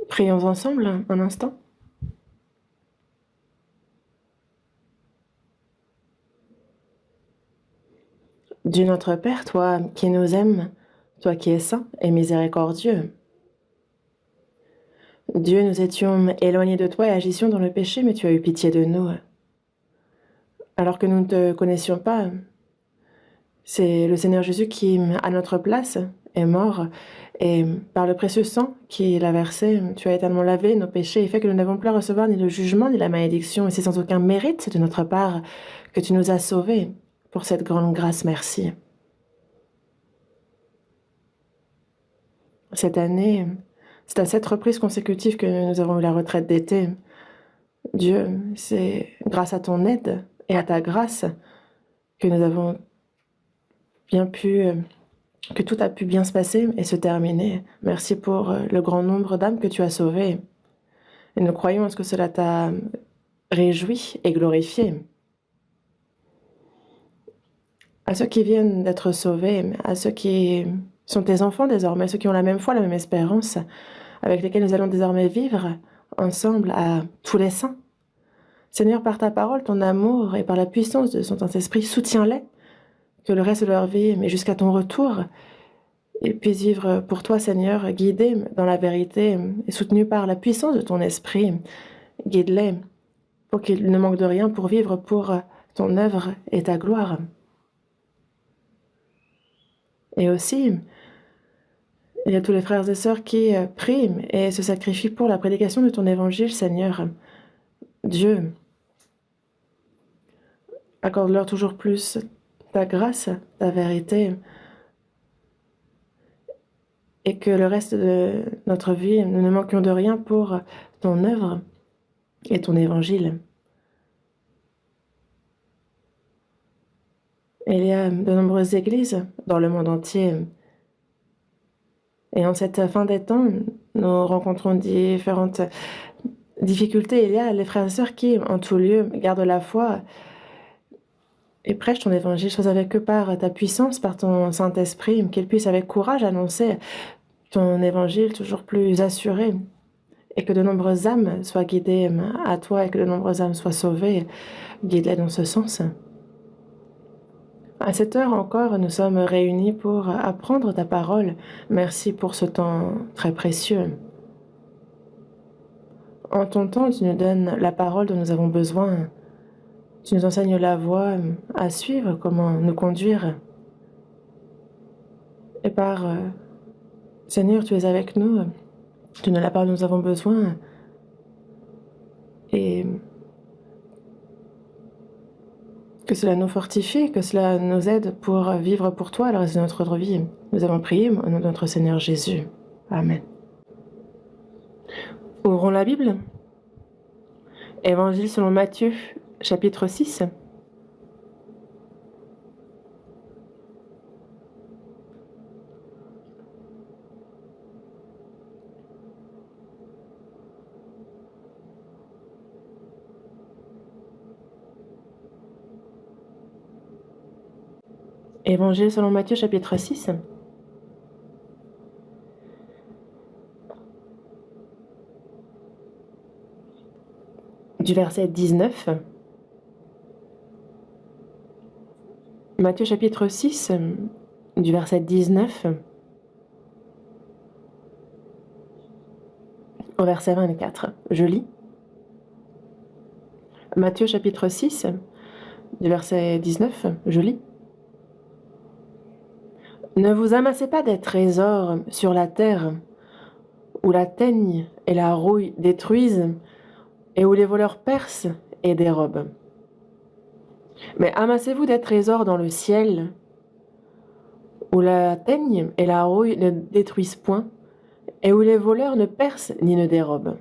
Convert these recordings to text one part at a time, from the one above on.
Prions ensemble un instant. Dieu notre Père, toi qui nous aimes, toi qui es saint et miséricordieux. Dieu, nous étions éloignés de toi et agissions dans le péché, mais tu as eu pitié de nous. Alors que nous ne te connaissions pas, c'est le Seigneur Jésus qui, à notre place, est mort. Et par le précieux sang qu'il a versé, tu as éternellement lavé nos péchés et fait que nous n'avons plus à recevoir ni le jugement ni la malédiction. Et c'est sans aucun mérite de notre part que tu nous as sauvés. Pour cette grande grâce, merci. Cette année, c'est à 7 reprises consécutives que nous avons eu la retraite d'été. Dieu, c'est grâce à ton aide et à ta grâce que nous avons bien pu, que tout a pu bien se passer et se terminer. Merci pour le grand nombre d'âmes que tu as sauvées. Et nous croyons à ce que cela t'a réjoui et glorifié. À ceux qui viennent d'être sauvés, à ceux qui sont tes enfants désormais, ceux qui ont la même foi, la même espérance, avec lesquels nous allons désormais vivre ensemble à tous les saints. Seigneur, par ta parole, ton amour et par la puissance de son Saint-Esprit, soutiens-les, que le reste de leur vie, mais jusqu'à ton retour, ils puissent vivre pour toi, Seigneur, guidés dans la vérité et soutenus par la puissance de ton Esprit. Guide-les pour qu'ils ne manquent de rien pour vivre pour ton œuvre et ta gloire. Et aussi, il y a tous les frères et sœurs qui prient et se sacrifient pour la prédication de ton évangile, Seigneur. Dieu, accorde-leur toujours plus ta grâce, ta vérité, et que le reste de notre vie, nous ne manquions de rien pour ton œuvre et ton évangile. Il y a de nombreuses églises dans le monde entier. Et en cette fin des temps, nous rencontrons différentes difficultés. Il y a les frères et sœurs qui, en tout lieu, gardent la foi et prêchent ton évangile. Sois avec eux par ta puissance, par ton Saint-Esprit, qu'ils puissent avec courage annoncer ton évangile toujours plus assuré, et que de nombreuses âmes soient guidées à toi et que de nombreuses âmes soient sauvées. Guide-les dans ce sens. À cette heure encore, nous sommes réunis pour apprendre ta parole. Merci pour ce temps très précieux. En ton temps, tu nous donnes la parole dont nous avons besoin. Tu nous enseignes la voie à suivre, comment nous conduire. Et par Seigneur, tu es avec nous. Tu nous la parole dont nous avons besoin. Et que cela nous fortifie, que cela nous aide pour vivre pour toi le reste de notre vie. Nous avons prié au nom de notre Seigneur Jésus. Amen. Ouvrons la Bible. Évangile selon Matthieu, chapitre 6. Évangile selon Matthieu, chapitre 6. Du verset 19. Matthieu, chapitre 6, du verset 19 au verset 24. Je lis. Matthieu, chapitre 6, du verset 19, je lis. Ne vous amassez pas des trésors sur la terre, où la teigne et la rouille détruisent, et où les voleurs percent et dérobent. Mais amassez-vous des trésors dans le ciel, où la teigne et la rouille ne détruisent point, et où les voleurs ne percent ni ne dérobent.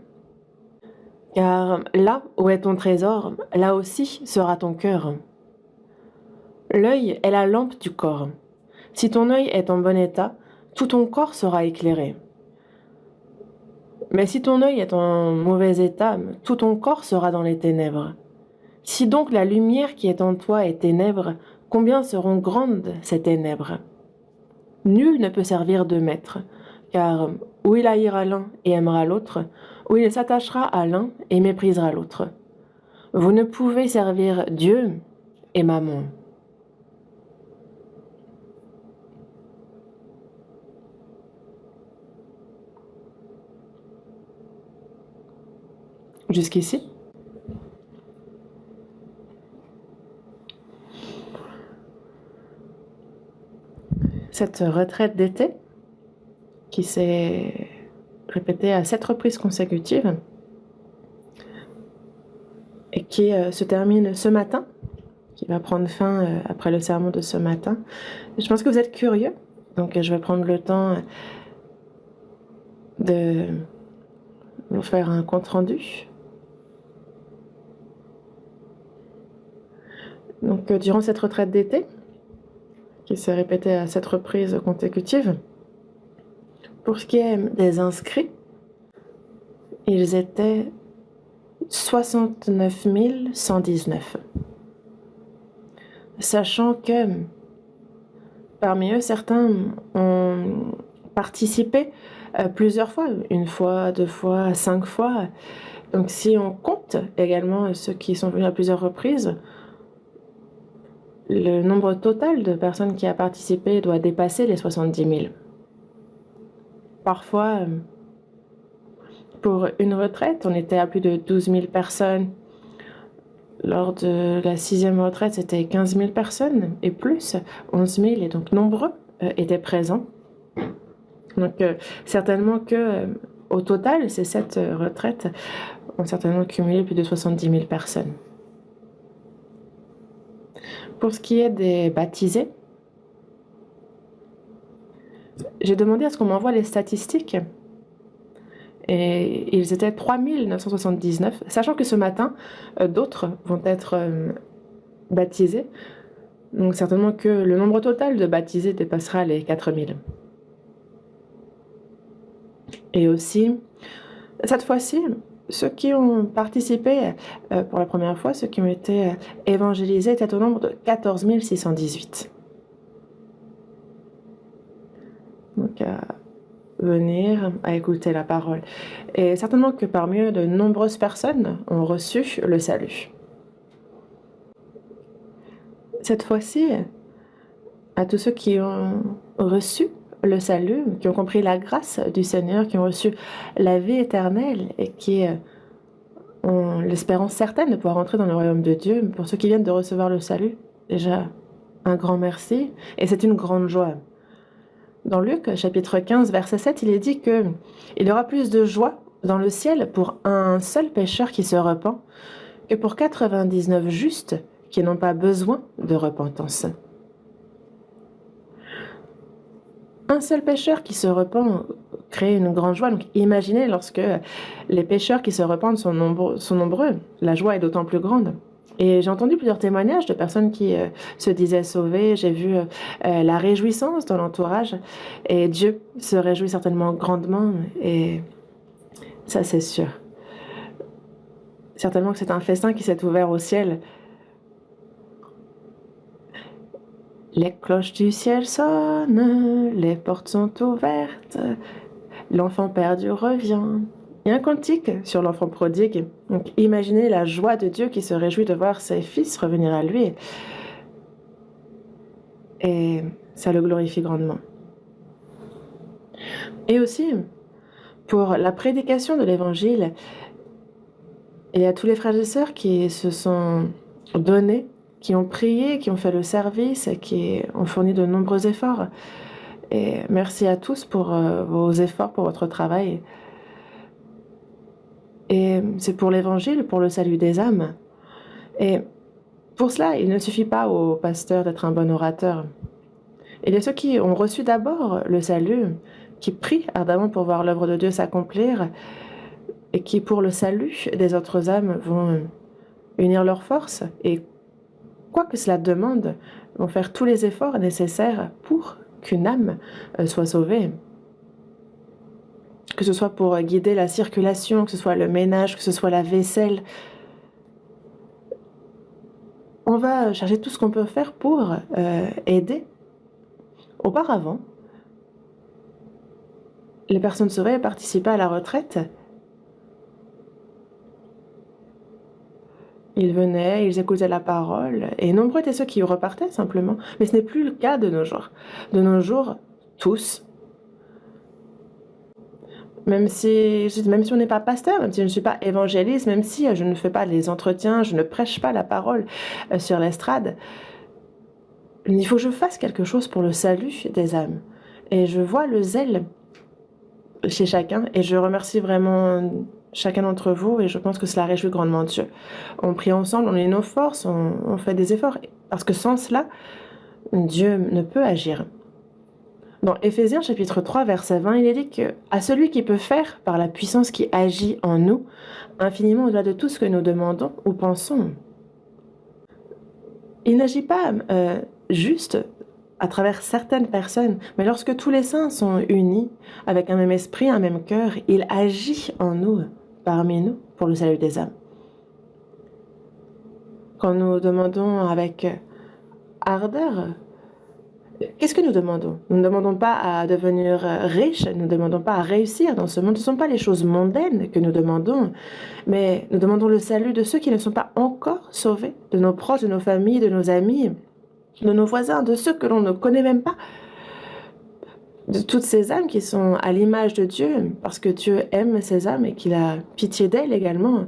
Car là où est ton trésor, là aussi sera ton cœur. L'œil est la lampe du corps. Si ton œil est en bon état, tout ton corps sera éclairé. Mais si ton œil est en mauvais état, tout ton corps sera dans les ténèbres. Si donc la lumière qui est en toi est ténèbres, combien seront grandes ces ténèbres? Nul ne peut servir de maître, car ou il haïra l'un et aimera l'autre, ou il s'attachera à l'un et méprisera l'autre. Vous ne pouvez servir Dieu et Mammon. Jusqu'ici? Cette retraite d'été, qui s'est répétée à 7 reprises consécutives, et qui se termine ce matin, qui va prendre fin après le sermon de ce matin. Je pense que vous êtes curieux, donc je vais prendre le temps de vous faire un compte-rendu. Donc durant cette retraite d'été, qui s'est répétée à 7 reprises consécutives, pour ce qui est des inscrits, ils étaient 69 119. Sachant que parmi eux, certains ont participé plusieurs fois, 1 fois, 2 fois, 5 fois. Donc si on compte également ceux qui sont venus à plusieurs reprises, le nombre total de personnes qui a participé doit dépasser les 70 000. Parfois, pour une retraite, on était à plus de 12 000 personnes. Lors de la 6e retraite, c'était 15 000 personnes et plus, 11 000, et donc nombreux étaient présents. Donc certainement que au total, ces 7 retraites ont certainement cumulé plus de 70 000 personnes. Pour ce qui est des baptisés, j'ai demandé à ce qu'on m'envoie les statistiques. Et ils étaient 3 979, sachant que ce matin, d'autres vont être baptisés. Donc certainement que le nombre total de baptisés dépassera les 4 000. Et aussi, cette fois-ci, ceux qui ont participé pour la première fois, ceux qui ont été évangélisés, étaient au nombre de 14 618. Donc à venir, à écouter la parole. Et certainement que parmi eux, de nombreuses personnes ont reçu le salut. Cette fois-ci, à tous ceux qui ont reçu le salut, qui ont compris la grâce du Seigneur, qui ont reçu la vie éternelle et qui ont l'espérance certaine de pouvoir entrer dans le royaume de Dieu. Pour ceux qui viennent de recevoir le salut, déjà un grand merci et c'est une grande joie. Dans Luc, chapitre 15, verset 7, il est dit qu'il y aura plus de joie dans le ciel pour un seul pécheur qui se repent que pour 99 justes qui n'ont pas besoin de repentance. Un seul pécheur qui se repent crée une grande joie. Donc imaginez lorsque les pécheurs qui se repentent sont nombreux, la joie est d'autant plus grande. Et j'ai entendu plusieurs témoignages de personnes qui se disaient sauvées. J'ai vu la réjouissance dans l'entourage. Et Dieu se réjouit certainement grandement. Et ça, c'est sûr. Certainement que c'est un festin qui s'est ouvert au ciel. Les cloches du ciel sonnent, les portes sont ouvertes, l'enfant perdu revient. Il y a un cantique sur l'enfant prodigue. Donc imaginez la joie de Dieu qui se réjouit de voir ses fils revenir à lui. Et ça le glorifie grandement. Et aussi, pour la prédication de l'Évangile, il y a tous les frères et sœurs qui se sont donnés, qui ont prié, qui ont fait le service, qui ont fourni de nombreux efforts. Et merci à tous pour vos efforts, pour votre travail. Et c'est pour l'Évangile, pour le salut des âmes. Et pour cela, il ne suffit pas au pasteur d'être un bon orateur. Il y a ceux qui ont reçu d'abord le salut, qui prient ardemment pour voir l'œuvre de Dieu s'accomplir, et qui, pour le salut des autres âmes, vont unir leurs forces et, quoi que cela demande, vont faire tous les efforts nécessaires pour qu'une âme soit sauvée. Que ce soit pour guider la circulation, que ce soit le ménage, que ce soit la vaisselle. On va chercher tout ce qu'on peut faire pour aider. Auparavant, les personnes sauvées participaient à la retraite. Ils venaient, ils écoutaient la parole, et nombreux étaient ceux qui repartaient simplement. Mais ce n'est plus le cas de nos jours. De nos jours, tous, même si on n'est pas pasteur, même si je ne suis pas évangéliste, même si je ne fais pas les entretiens, je ne prêche pas la parole sur l'estrade, il faut que je fasse quelque chose pour le salut des âmes. Et je vois le zèle chez chacun, et je remercie vraiment chacun d'entre vous, et je pense que cela réjouit grandement Dieu. On prie ensemble, on unit nos forces, on fait des efforts, parce que sans cela, Dieu ne peut agir. Dans Éphésiens chapitre 3, verset 20, il est dit que à celui qui peut faire, par la puissance qui agit en nous, infiniment au-delà de tout ce que nous demandons ou pensons. Il n'agit pas juste à travers certaines personnes, mais lorsque tous les saints sont unis, avec un même esprit, un même cœur, il agit en nous, parmi nous, pour le salut des âmes. Quand nous demandons avec ardeur, qu'est-ce que nous demandons? Nous ne demandons pas à devenir riches, nous ne demandons pas à réussir dans ce monde. Ce ne sont pas les choses mondaines que nous demandons, mais nous demandons le salut de ceux qui ne sont pas encore sauvés, de nos proches, de nos familles, de nos amis, de nos voisins, de ceux que l'on ne connaît même pas, de toutes ces âmes qui sont à l'image de Dieu, parce que Dieu aime ces âmes et qu'il a pitié d'elles également,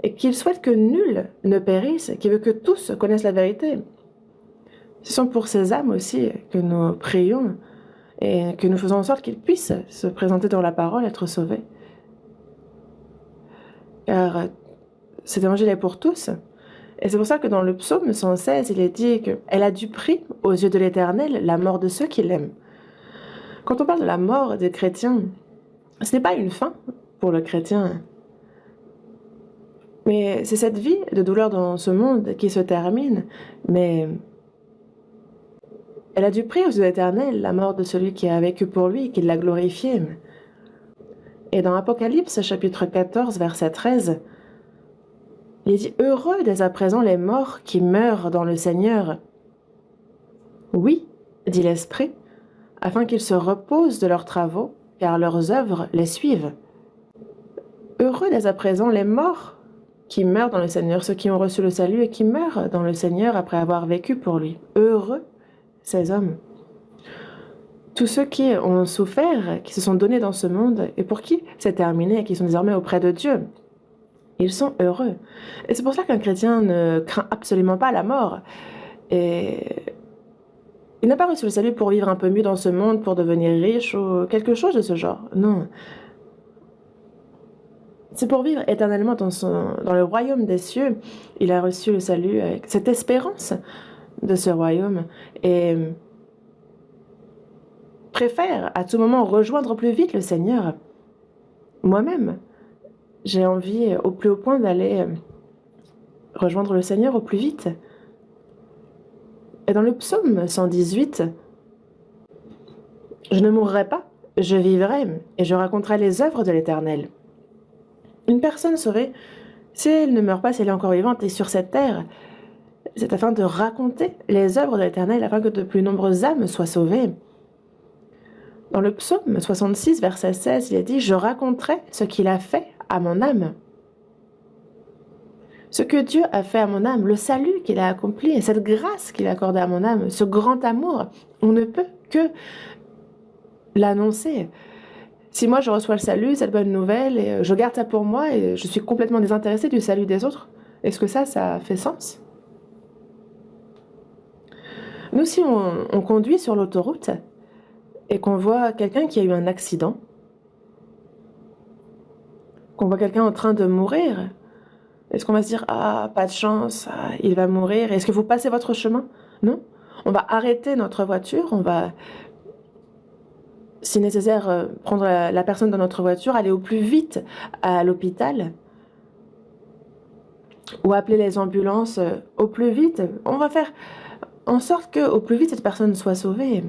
et qu'il souhaite que nul ne périsse, qu'il veut que tous connaissent la vérité. Ce sont pour ces âmes aussi que nous prions et que nous faisons en sorte qu'ils puissent se présenter dans la parole, être sauvés. Car cet évangile est pour tous. Et c'est pour ça que dans le psaume 116, il est dit qu'elle a du prix aux yeux de l'Éternel la mort de ceux qui l'aiment. Quand on parle de la mort des chrétiens, ce n'est pas une fin pour le chrétien, mais c'est cette vie de douleur dans ce monde qui se termine, mais elle a du prix aux yeux de l'Éternel la mort de celui qui a vécu pour lui, qui l'a glorifié. Et dans Apocalypse, chapitre 14, verset 13, il dit « Heureux dès à présent les morts qui meurent dans le Seigneur. » Oui, dit l'Esprit, afin qu'ils se reposent de leurs travaux, car leurs œuvres les suivent. Heureux dès à présent les morts qui meurent dans le Seigneur, ceux qui ont reçu le salut et qui meurent dans le Seigneur après avoir vécu pour lui. Heureux ces hommes. Tous ceux qui ont souffert, qui se sont donnés dans ce monde et pour qui c'est terminé et qui sont désormais auprès de Dieu. Ils sont heureux. Et c'est pour ça qu'un chrétien ne craint absolument pas la mort. Et il n'a pas reçu le salut pour vivre un peu mieux dans ce monde, pour devenir riche ou quelque chose de ce genre. Non. C'est pour vivre éternellement dans le royaume des cieux. Il a reçu le salut avec cette espérance de ce royaume et préfère à tout moment rejoindre au plus vite le Seigneur. Moi-même, j'ai envie au plus haut point d'aller rejoindre le Seigneur au plus vite. Et dans le psaume 118, « Je ne mourrai pas, je vivrai, et je raconterai les œuvres de l'Éternel. » Une personne sauvée, si elle ne meurt pas, si elle est encore vivante et sur cette terre, c'est afin de raconter les œuvres de l'Éternel, afin que de plus nombreuses âmes soient sauvées. Dans le psaume 66, verset 16, il est dit « Je raconterai ce qu'il a fait à mon âme. » Ce que Dieu a fait à mon âme, le salut qu'il a accompli, et cette grâce qu'il a accordée à mon âme, ce grand amour, on ne peut que l'annoncer. Si moi je reçois le salut, cette bonne nouvelle, et je garde ça pour moi, et je suis complètement désintéressée du salut des autres, est-ce que ça fait sens? Nous, si on conduit sur l'autoroute, et qu'on voit quelqu'un qui a eu un accident, qu'on voit quelqu'un en train de mourir, est-ce qu'on va se dire « Ah, pas de chance, il va mourir. » Est-ce que vous passez votre chemin? Non. On va arrêter notre voiture, on va, si nécessaire, prendre la personne dans notre voiture, aller au plus vite à l'hôpital ou appeler les ambulances au plus vite. On va faire en sorte qu'au plus vite, cette personne soit sauvée.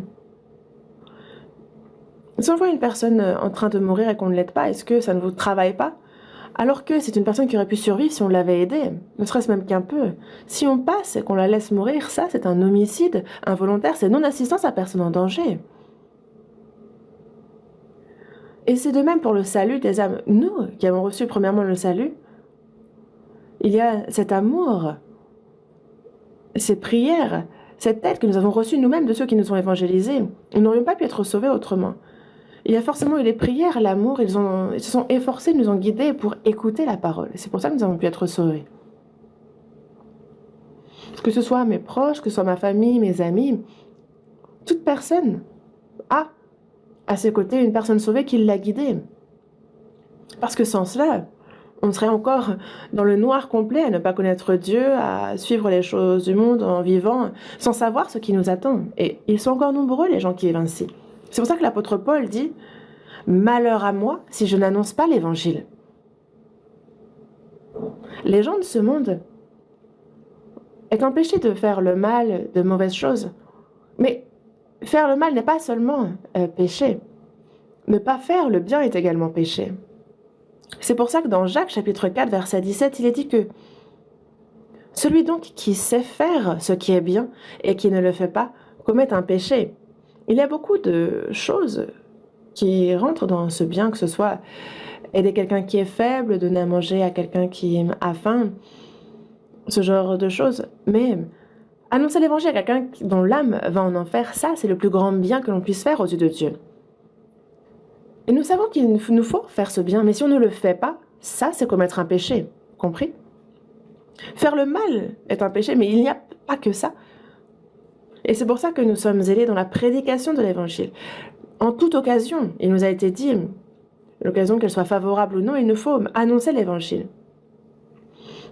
Si on voit une personne en train de mourir et qu'on ne l'aide pas, est-ce que ça ne vous travaille pas? Alors que c'est une personne qui aurait pu survivre si on l'avait aidée, ne serait-ce même qu'un peu. Si on passe et qu'on la laisse mourir, ça c'est un homicide involontaire, c'est non-assistance à personne en danger. Et c'est de même pour le salut des âmes. Nous, qui avons reçu premièrement le salut, il y a cet amour, ces prières, cette aide que nous avons reçue nous-mêmes de ceux qui nous ont évangélisés. Nous n'aurions pas pu être sauvés autrement. Il y a forcément eu les prières, l'amour, ils se sont efforcés, nous ont guidés pour écouter la parole. C'est pour ça que nous avons pu être sauvés. Que ce soit mes proches, que ce soit ma famille, mes amis, toute personne a à ses côtés une personne sauvée qui l'a guidée. Parce que sans cela, on serait encore dans le noir complet, à ne pas connaître Dieu, à suivre les choses du monde en vivant, sans savoir ce qui nous attend. Et ils sont encore nombreux, les gens qui vivent ainsi. C'est pour ça que l'apôtre Paul dit « Malheur à moi si je n'annonce pas l'évangile ». Les gens de ce monde est empêché de faire le mal, de mauvaises choses. Mais faire le mal n'est pas seulement péché. Ne pas faire le bien est également péché. C'est pour ça que dans Jacques chapitre 4, verset 17, il est dit que celui donc qui sait faire ce qui est bien et qui ne le fait pas commet un péché. Il y a beaucoup de choses qui rentrent dans ce bien, que ce soit aider quelqu'un qui est faible, donner à manger à quelqu'un qui a faim, ce genre de choses. Mais annoncer l'évangile à quelqu'un dont l'âme va en enfer, ça, c'est le plus grand bien que l'on puisse faire aux yeux de Dieu. Et nous savons qu'il nous faut faire ce bien, mais si on ne le fait pas, ça, c'est commettre un péché. Compris? Faire le mal est un péché, mais il n'y a pas que ça. Et c'est pour ça que nous sommes zélés dans la prédication de l'évangile. En toute occasion, il nous a été dit, l'occasion qu'elle soit favorable ou non, il nous faut annoncer l'évangile.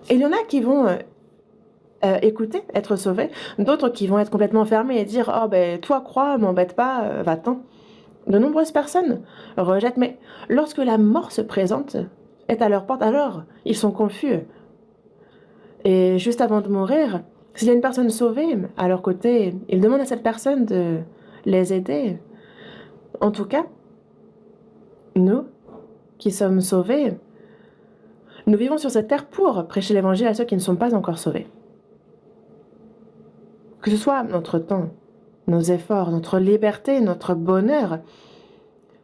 Et il y en a qui vont écouter, être sauvés, d'autres qui vont être complètement fermés et dire « Oh, ben, toi, crois, m'embête pas, va-t'en ». De nombreuses personnes rejettent, mais lorsque la mort se présente, est à leur porte, alors ils sont confus. Et juste avant de mourir, s'il y a une personne sauvée à leur côté, ils demandent à cette personne de les aider. En tout cas, nous, qui sommes sauvés, nous vivons sur cette terre pour prêcher l'évangile à ceux qui ne sont pas encore sauvés. Que ce soit notre temps, nos efforts, notre liberté, notre bonheur,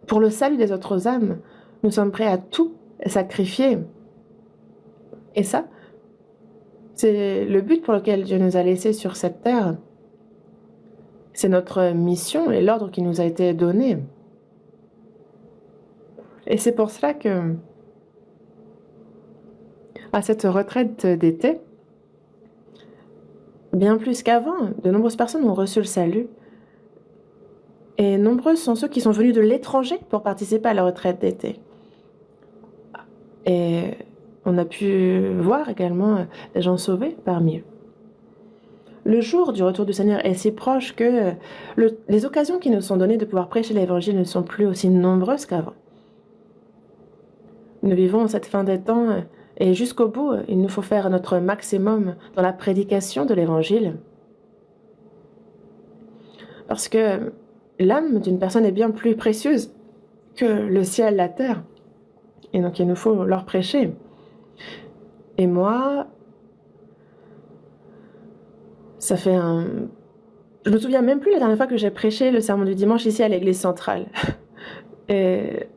pour le salut des autres âmes, nous sommes prêts à tout sacrifier. Et ça, c'est le but pour lequel Dieu nous a laissés sur cette terre. C'est notre mission et l'ordre qui nous a été donné. Et c'est pour cela que, à cette retraite d'été, bien plus qu'avant, de nombreuses personnes ont reçu le salut. Et nombreux sont ceux qui sont venus de l'étranger pour participer à la retraite d'été. Et on a pu voir également des gens sauvés parmi eux. Le jour du retour du Seigneur est si proche que les occasions qui nous sont données de pouvoir prêcher l'Évangile ne sont plus aussi nombreuses qu'avant. Nous vivons cette fin des temps et jusqu'au bout, il nous faut faire notre maximum dans la prédication de l'Évangile. Parce que l'âme d'une personne est bien plus précieuse que le ciel, la terre. Et donc, il nous faut leur prêcher. Et moi, ça fait un... Je me souviens même plus la dernière fois que j'ai prêché le sermon du dimanche ici à l'église centrale. Et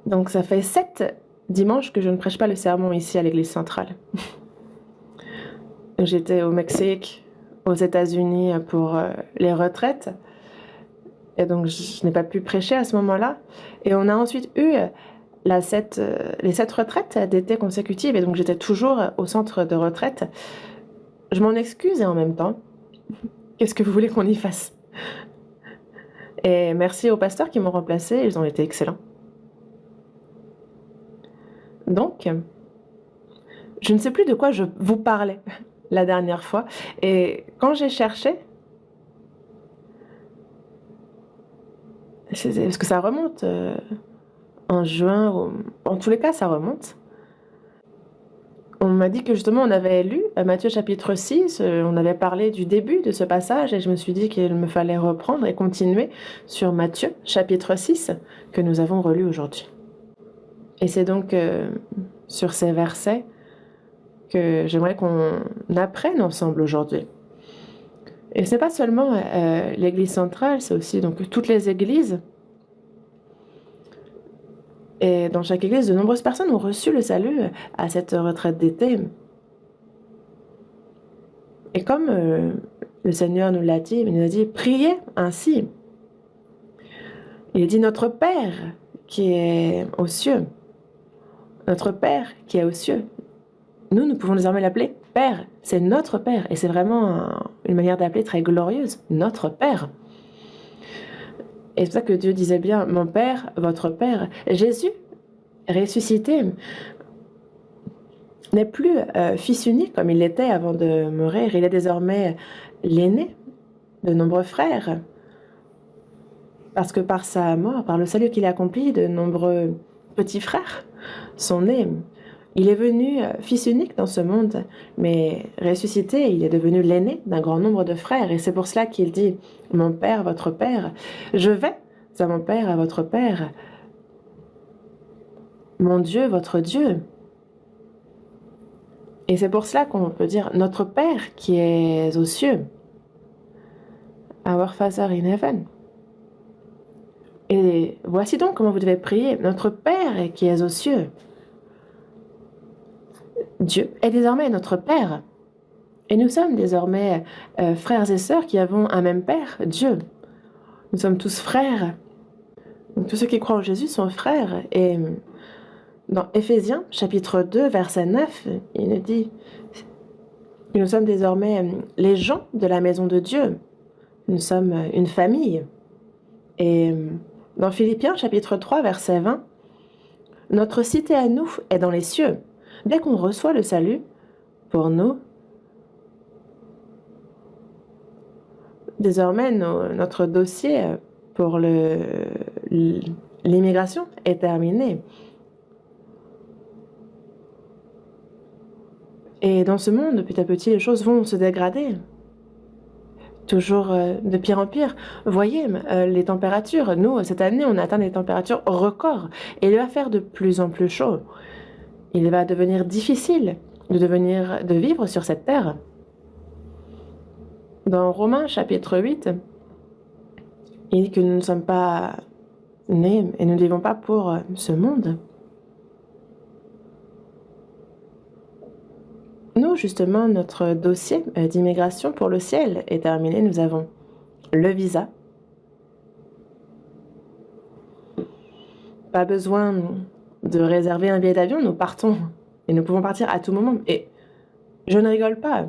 donc, ça fait 7 dimanches que je ne prêche pas le sermon ici à l'église centrale. J'étais au Mexique, aux États-Unis pour les retraites. Et donc, je n'ai pas pu prêcher à ce moment-là. Et on a ensuite eu les 7 retraites d'été consécutives. Et donc, j'étais toujours au centre de retraite. Je m'en excuse et en même temps, qu'est-ce que vous voulez qu'on y fasse? Et merci aux pasteurs qui m'ont remplacé. Ils ont été excellents. Donc, je ne sais plus de quoi je vous parlais la dernière fois. Et quand j'ai cherché, parce que ça remonte en juin, en tous les cas ça remonte. On m'a dit que justement on avait lu Matthieu chapitre 6, on avait parlé du début de ce passage et je me suis dit qu'il me fallait reprendre et continuer sur Matthieu chapitre 6 que nous avons relu aujourd'hui. Et c'est donc sur ces versets que j'aimerais qu'on apprenne ensemble aujourd'hui. Et ce n'est pas seulement l'église centrale, c'est aussi donc toutes les églises Et dans chaque église, de nombreuses personnes ont reçu le salut à cette retraite d'été. Et comme le Seigneur nous l'a dit, il nous a dit, priez ainsi. Il dit, notre Père qui est aux cieux, notre Père qui est aux cieux. Nous pouvons désormais l'appeler Père. C'est notre Père. Et c'est vraiment une manière d'appeler très glorieuse. Notre Père. Et c'est pour ça que Dieu disait bien, mon Père, votre Père. Jésus, ressuscité, n'est plus fils unique comme il l'était avant de mourir. Il est désormais l'aîné de nombreux frères. Parce que par sa mort, par le salut qu'il a accompli, de nombreux petits frères sont nés. Il est venu fils unique dans ce monde, mais ressuscité, il est devenu l'aîné d'un grand nombre de frères. Et c'est pour cela qu'il dit, mon Père, votre Père, je vais à mon Père, à votre Père, mon Dieu, votre Dieu. Et c'est pour cela qu'on peut dire, notre Père qui est aux cieux, our Father in heaven. Et voici donc comment vous devez prier, notre Père qui est aux cieux. Dieu est désormais notre Père. Et nous sommes désormais frères et sœurs qui avons un même Père, Dieu. Nous sommes tous frères. Donc, tous ceux qui croient en Jésus sont frères. Et dans Éphésiens, chapitre 2, verset 9, il nous dit que nous sommes désormais les gens de la maison de Dieu. Nous sommes une famille. Et dans Philippiens, chapitre 3, verset 20, notre cité à nous est dans les cieux. Dès qu'on reçoit le salut, pour nous, désormais, notre dossier pour l'immigration est terminé. Et dans ce monde, petit à petit, les choses vont se dégrader. Toujours de pire en pire. Voyez les températures. Nous, cette année, on a atteint des températures records. Et il va faire de plus en plus chaud. Il va devenir difficile de vivre sur cette terre. Dans Romains chapitre 8, il dit que nous ne sommes pas nés et nous ne vivons pas pour ce monde. Nous, justement, notre dossier d'immigration pour le ciel est terminé. Nous avons le visa. Pas besoin de réserver un billet d'avion, nous partons. Et nous pouvons partir à tout moment. Et je ne rigole pas.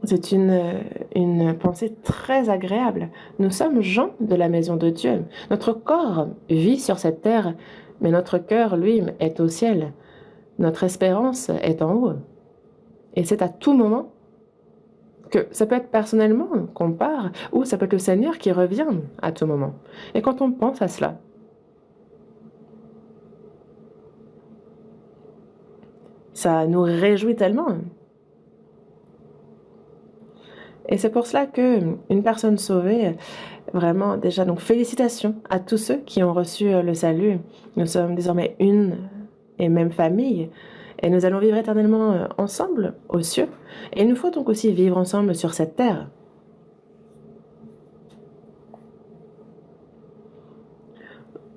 C'est une pensée très agréable. Nous sommes gens de la maison de Dieu. Notre corps vit sur cette terre, mais notre cœur, lui, est au ciel. Notre espérance est en haut. Et c'est à tout moment que ça peut être personnellement qu'on part, ou ça peut être le Seigneur qui revient à tout moment. Et quand on pense à cela, ça nous réjouit tellement. Et c'est pour cela qu'une personne sauvée, vraiment déjà, donc félicitations à tous ceux qui ont reçu le salut. Nous sommes désormais une et même famille. Et nous allons vivre éternellement ensemble aux cieux. Et il nous faut donc aussi vivre ensemble sur cette terre.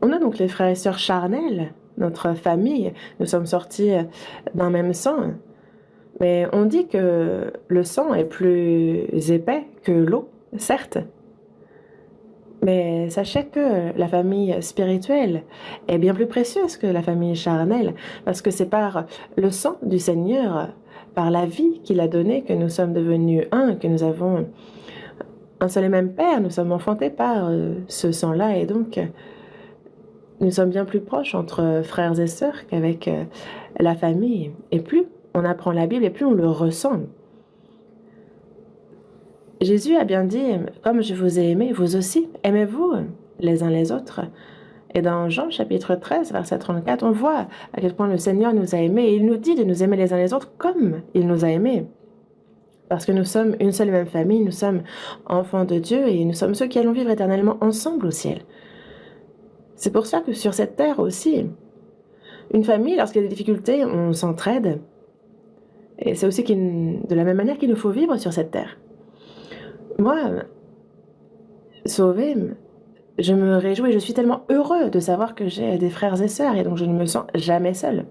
On a donc les frères et sœurs charnels, notre famille. Nous sommes sortis d'un même sang. Mais on dit que le sang est plus épais que l'eau, certes. Mais sachez que la famille spirituelle est bien plus précieuse que la famille charnelle, parce que c'est par le sang du Seigneur, par la vie qu'il a donnée, que nous sommes devenus un, que nous avons un seul et même Père, nous sommes enfantés par ce sang-là, et donc nous sommes bien plus proches entre frères et sœurs qu'avec la famille. Et plus on apprend la Bible, et plus on le ressent. Jésus a bien dit, comme je vous ai aimé, vous aussi, aimez-vous les uns les autres. Et dans Jean chapitre 13, verset 34, on voit à quel point le Seigneur nous a aimés. Et il nous dit de nous aimer les uns les autres comme il nous a aimés. Parce que nous sommes une seule et même famille, nous sommes enfants de Dieu et nous sommes ceux qui allons vivre éternellement ensemble au ciel. C'est pour ça que sur cette terre aussi, une famille, lorsqu'il y a des difficultés, on s'entraide. Et c'est aussi de la même manière qu'il nous faut vivre sur cette terre. Moi, sauvé, Je me réjouis, je suis tellement heureux de savoir que j'ai des frères et sœurs et donc je ne me sens jamais seul.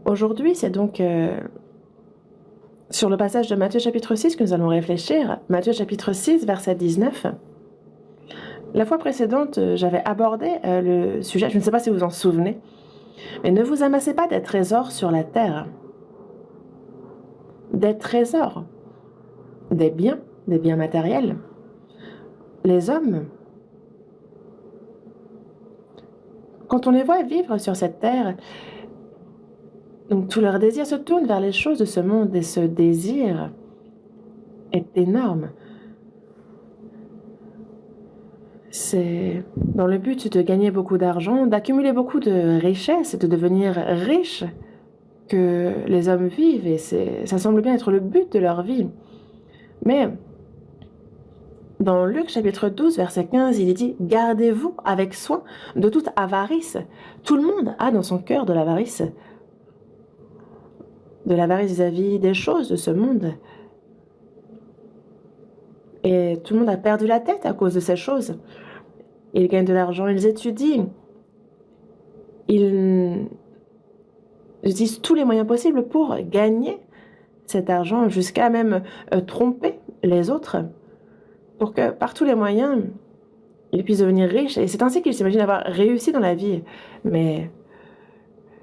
Aujourd'hui, c'est donc sur le passage de Matthieu chapitre 6 que nous allons réfléchir. Matthieu chapitre 6, verset 19. La fois précédente, j'avais abordé le sujet, je ne sais pas si vous vous en souvenez, mais ne vous amassez pas des trésors sur la terre. Des trésors, des biens matériels. Les hommes, quand on les voit vivre sur cette terre, donc tout leur désir se tourne vers les choses de ce monde et ce désir est énorme. C'est dans le but de gagner beaucoup d'argent, d'accumuler beaucoup de richesses et de devenir riches que les hommes vivent et ça semble bien être le but de leur vie. Mais dans Luc chapitre 12, verset 15, il est dit « Gardez-vous avec soin de toute avarice ». Tout le monde a dans son cœur de l'avarice vis-à-vis des choses de ce monde. Et tout le monde a perdu la tête à cause de ces choses. Ils gagnent de l'argent, ils étudient, ils utilisent tous les moyens possibles pour gagner cet argent, jusqu'à même tromper les autres, pour que par tous les moyens, ils puissent devenir riches. Et c'est ainsi qu'ils s'imaginent avoir réussi dans la vie. Mais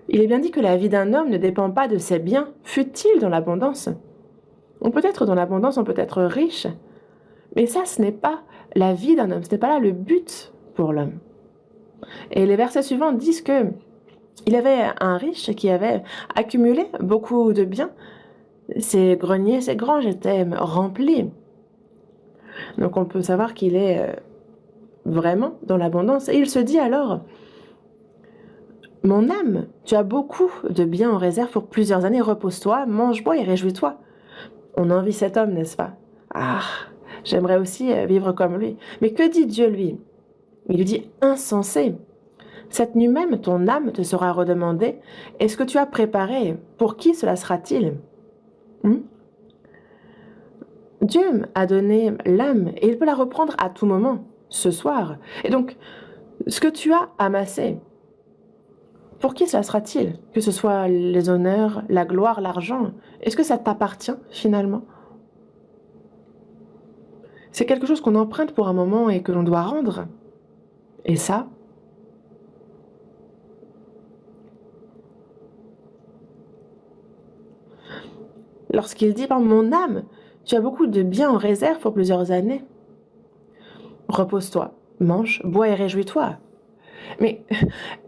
il est bien dit que la vie d'un homme ne dépend pas de ses biens, fut-il dans l'abondance. On peut être dans l'abondance, on peut être riche, mais ça, ce n'est pas la vie d'un homme, ce n'est pas là le but pour l'homme. Et les versets suivants disent que il y avait un riche qui avait accumulé beaucoup de biens. Ses greniers, ses granges étaient remplis. Donc on peut savoir qu'il est vraiment dans l'abondance. Et il se dit alors, mon âme, tu as beaucoup de biens en réserve pour plusieurs années, repose-toi, mange, bois et réjouis-toi. On envie cet homme, n'est-ce pas? Ah, j'aimerais aussi vivre comme lui. Mais que dit Dieu, lui? Il lui dit, insensé. Cette nuit même, ton âme te sera redemandée. Est-ce que tu as préparé? Pour qui cela sera-t-il? Dieu a donné l'âme et il peut la reprendre à tout moment, ce soir. Et donc, ce que tu as amassé, pour qui cela sera-t-il? Que ce soit les honneurs, la gloire, l'argent, est-ce que ça t'appartient finalement? C'est quelque chose qu'on emprunte pour un moment et que l'on doit rendre. Et ça, lorsqu'il dit, par mon âme, tu as beaucoup de biens en réserve pour plusieurs années. Repose-toi, mange, bois et réjouis-toi. Mais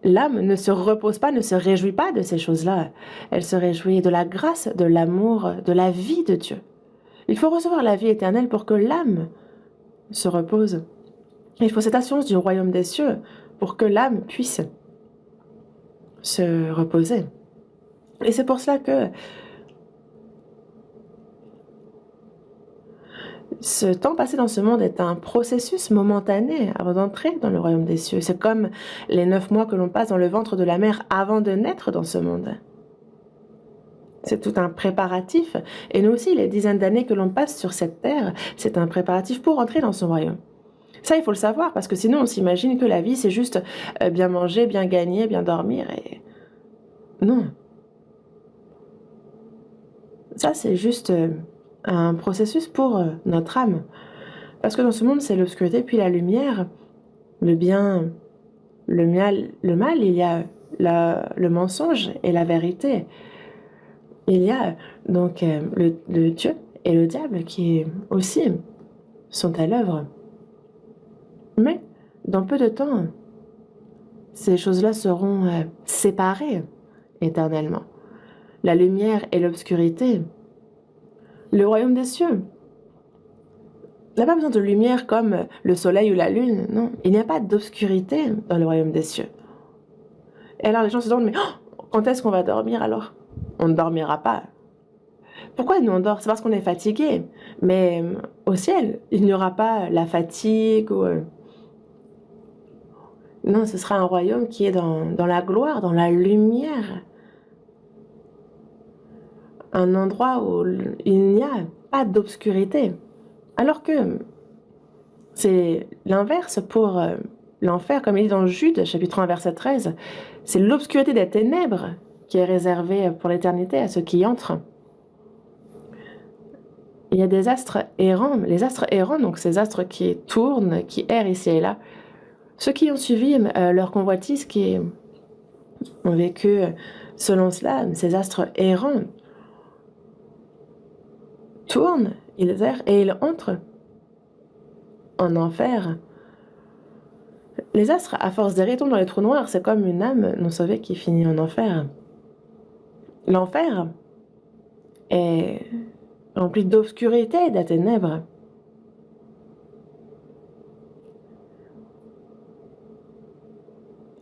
l'âme ne se repose pas, ne se réjouit pas de ces choses-là. Elle se réjouit de la grâce, de l'amour, de la vie de Dieu. Il faut recevoir la vie éternelle pour que l'âme se repose. Il faut cette assurance du royaume des cieux pour que l'âme puisse se reposer. Et c'est pour cela que ce temps passé dans ce monde est un processus momentané avant d'entrer dans le royaume des cieux. C'est comme les 9 mois que l'on passe dans le ventre de la mère avant de naître dans ce monde. C'est tout un préparatif. Et nous aussi, les dizaines d'années que l'on passe sur cette terre, c'est un préparatif pour entrer dans son royaume. Ça, il faut le savoir, parce que sinon, on s'imagine que la vie, c'est juste bien manger, bien gagner, bien dormir. Et non. Ça, c'est juste un processus pour notre âme. Parce que dans ce monde, c'est l'obscurité, puis la lumière, le bien, le mal, il y a le mensonge et la vérité. Il y a donc le Dieu et le diable qui aussi sont à l'œuvre. Mais dans peu de temps, ces choses-là seront séparées éternellement. La lumière et l'obscurité. Le royaume des cieux. Il n'y a pas besoin de lumière comme le soleil ou la lune, non. Il n'y a pas d'obscurité dans le royaume des cieux. Et alors les gens se demandent, mais quand est-ce qu'on va dormir alors? On ne dormira pas. Pourquoi nous on dort? C'est parce qu'on est fatigué. Mais au ciel, il n'y aura pas la fatigue ou... Non, ce sera un royaume qui est dans la gloire, dans la lumière. Un endroit où il n'y a pas d'obscurité. Alors que C'est l'inverse pour l'enfer, comme il dit dans Jude, chapitre 1, verset 13. C'est l'obscurité des ténèbres qui est réservée pour l'éternité à ceux qui y entrent. Il y a des astres errants. Les astres errants, donc ces astres qui tournent, qui errent ici et là. Ceux qui ont suivi leur convoitise, qui ont vécu selon cela, ces astres errants tournent, ils errent et ils entrent en enfer. Les astres, à force d'errer, tombent dans les trous noirs. C'est comme une âme non sauvée qui finit en enfer. L'enfer est rempli d'obscurité et de ténèbres.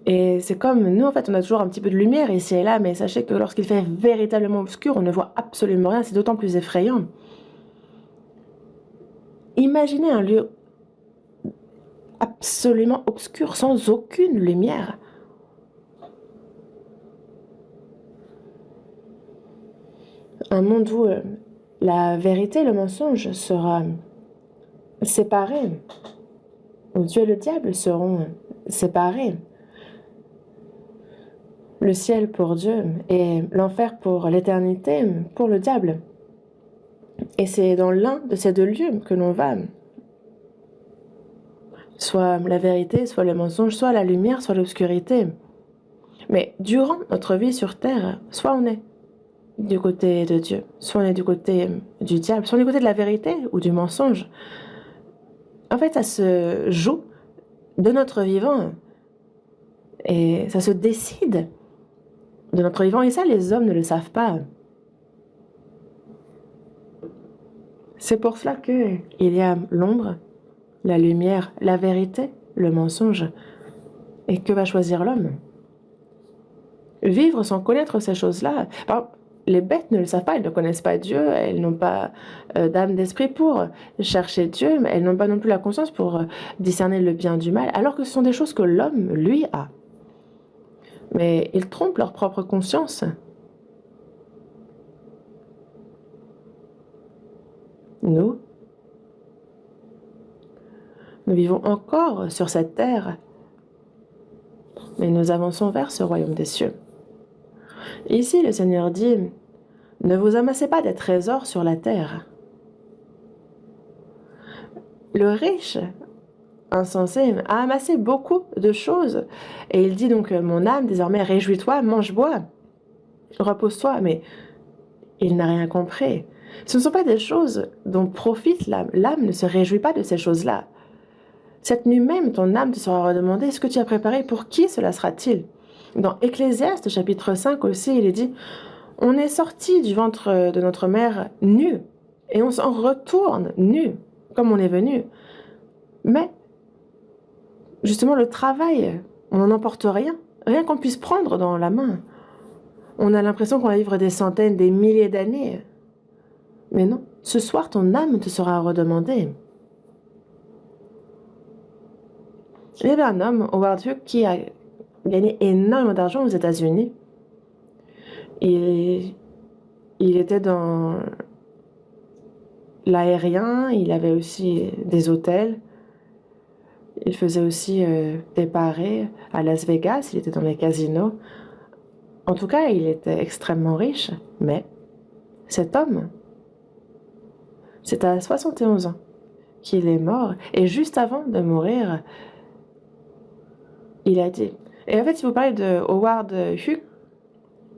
Et c'est comme nous, en fait, on a toujours un petit peu de lumière ici et là, mais sachez que lorsqu'il fait véritablement obscur, on ne voit absolument rien. C'est d'autant plus effrayant. Imaginez un lieu absolument obscur, sans aucune lumière. Un monde où la vérité et le mensonge sera séparés, où Dieu et le diable seront séparés. Le ciel pour Dieu et l'enfer pour l'éternité, pour le diable. Et c'est dans l'un de ces deux lieux que l'on va. Soit la vérité, soit le mensonge, soit la lumière, soit l'obscurité. Mais durant notre vie sur terre, soit on est du côté de Dieu, soit on est du côté du diable, soit on est du côté de la vérité ou du mensonge. En fait, ça se joue de notre vivant et ça se décide de notre vivant. Et ça, les hommes ne le savent pas. C'est pour cela qu'il y a l'ombre, la lumière, la vérité, le mensonge. Et que va choisir l'homme? Vivre sans connaître ces choses-là. Les bêtes ne le savent pas, elles ne connaissent pas Dieu, elles n'ont pas d'âme d'esprit pour chercher Dieu, mais elles n'ont pas non plus la conscience pour discerner le bien du mal, alors que ce sont des choses que l'homme, lui, a. Mais ils trompent leur propre conscience. Nous vivons encore sur cette terre, mais nous avançons vers ce royaume des cieux. Ici, le Seigneur dit, ne vous amassez pas des trésors sur la terre. Le riche, insensé, a amassé beaucoup de choses. Et il dit donc, mon âme, désormais, réjouis-toi, mange, bois, repose-toi. Mais il n'a rien compris. Ce ne sont pas des choses dont profite l'âme. L'âme ne se réjouit pas de ces choses-là. Cette nuit même, ton âme te sera redemandée, ce que tu as préparé, pour qui cela sera-t-il? Dans Ecclésiaste, chapitre 5 aussi, il est dit, on est sorti du ventre de notre mère nu, et on s'en retourne nu, comme on est venu. Mais, justement, le travail, on n'en emporte rien, rien qu'on puisse prendre dans la main. On a l'impression qu'on va vivre des centaines, des milliers d'années. Mais non, ce soir, ton âme te sera redemandée. Il y avait un homme, Howard Hughes, qui a gagné énormément d'argent aux États-Unis. Il était dans l'aérien, il avait aussi des hôtels. Il faisait aussi des paris à Las Vegas, il était dans les casinos. En tout cas, il était extrêmement riche. Mais cet homme, c'est à 71 ans qu'il est mort. Et juste avant de mourir, il a dit... Et en fait, si vous parlez de Howard Hughes,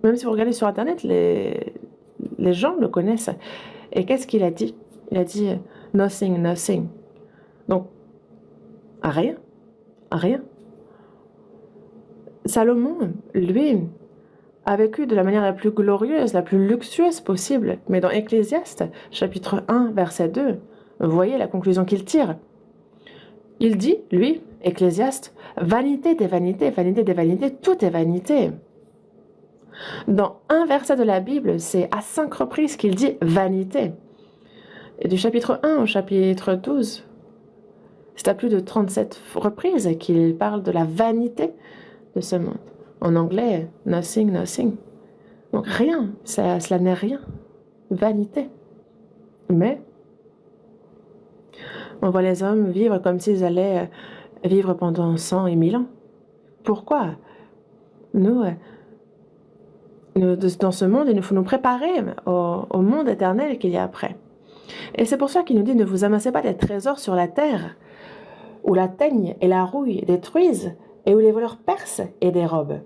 même si vous regardez sur Internet, les gens le connaissent. Et qu'est-ce qu'il a dit? Il a dit « nothing, nothing ». Donc, rien, rien. Salomon, lui, a vécu de la manière la plus glorieuse, la plus luxueuse possible. Mais dans Ecclésiaste, chapitre 1, verset 2, vous voyez la conclusion qu'il tire. Il dit, lui, Ecclésiaste, vanité des vanités, vanité des vanités, tout est vanité. Dans un verset de la Bible, c'est à 5 reprises qu'il dit vanité. Et du chapitre 1 au chapitre 12, c'est à plus de 37 reprises qu'il parle de la vanité de ce monde. En anglais, nothing, nothing. Donc rien, cela n'est rien. Vanité. Mais On voit les hommes vivre comme s'ils allaient vivre pendant 100 et 1000 ans. Pourquoi? Nous, dans ce monde, il faut nous préparer au monde éternel qu'il y a après. Et c'est pour ça qu'il nous dit, ne vous amassez pas des trésors sur la terre, où la teigne et la rouille détruisent, et où les voleurs percent et dérobent.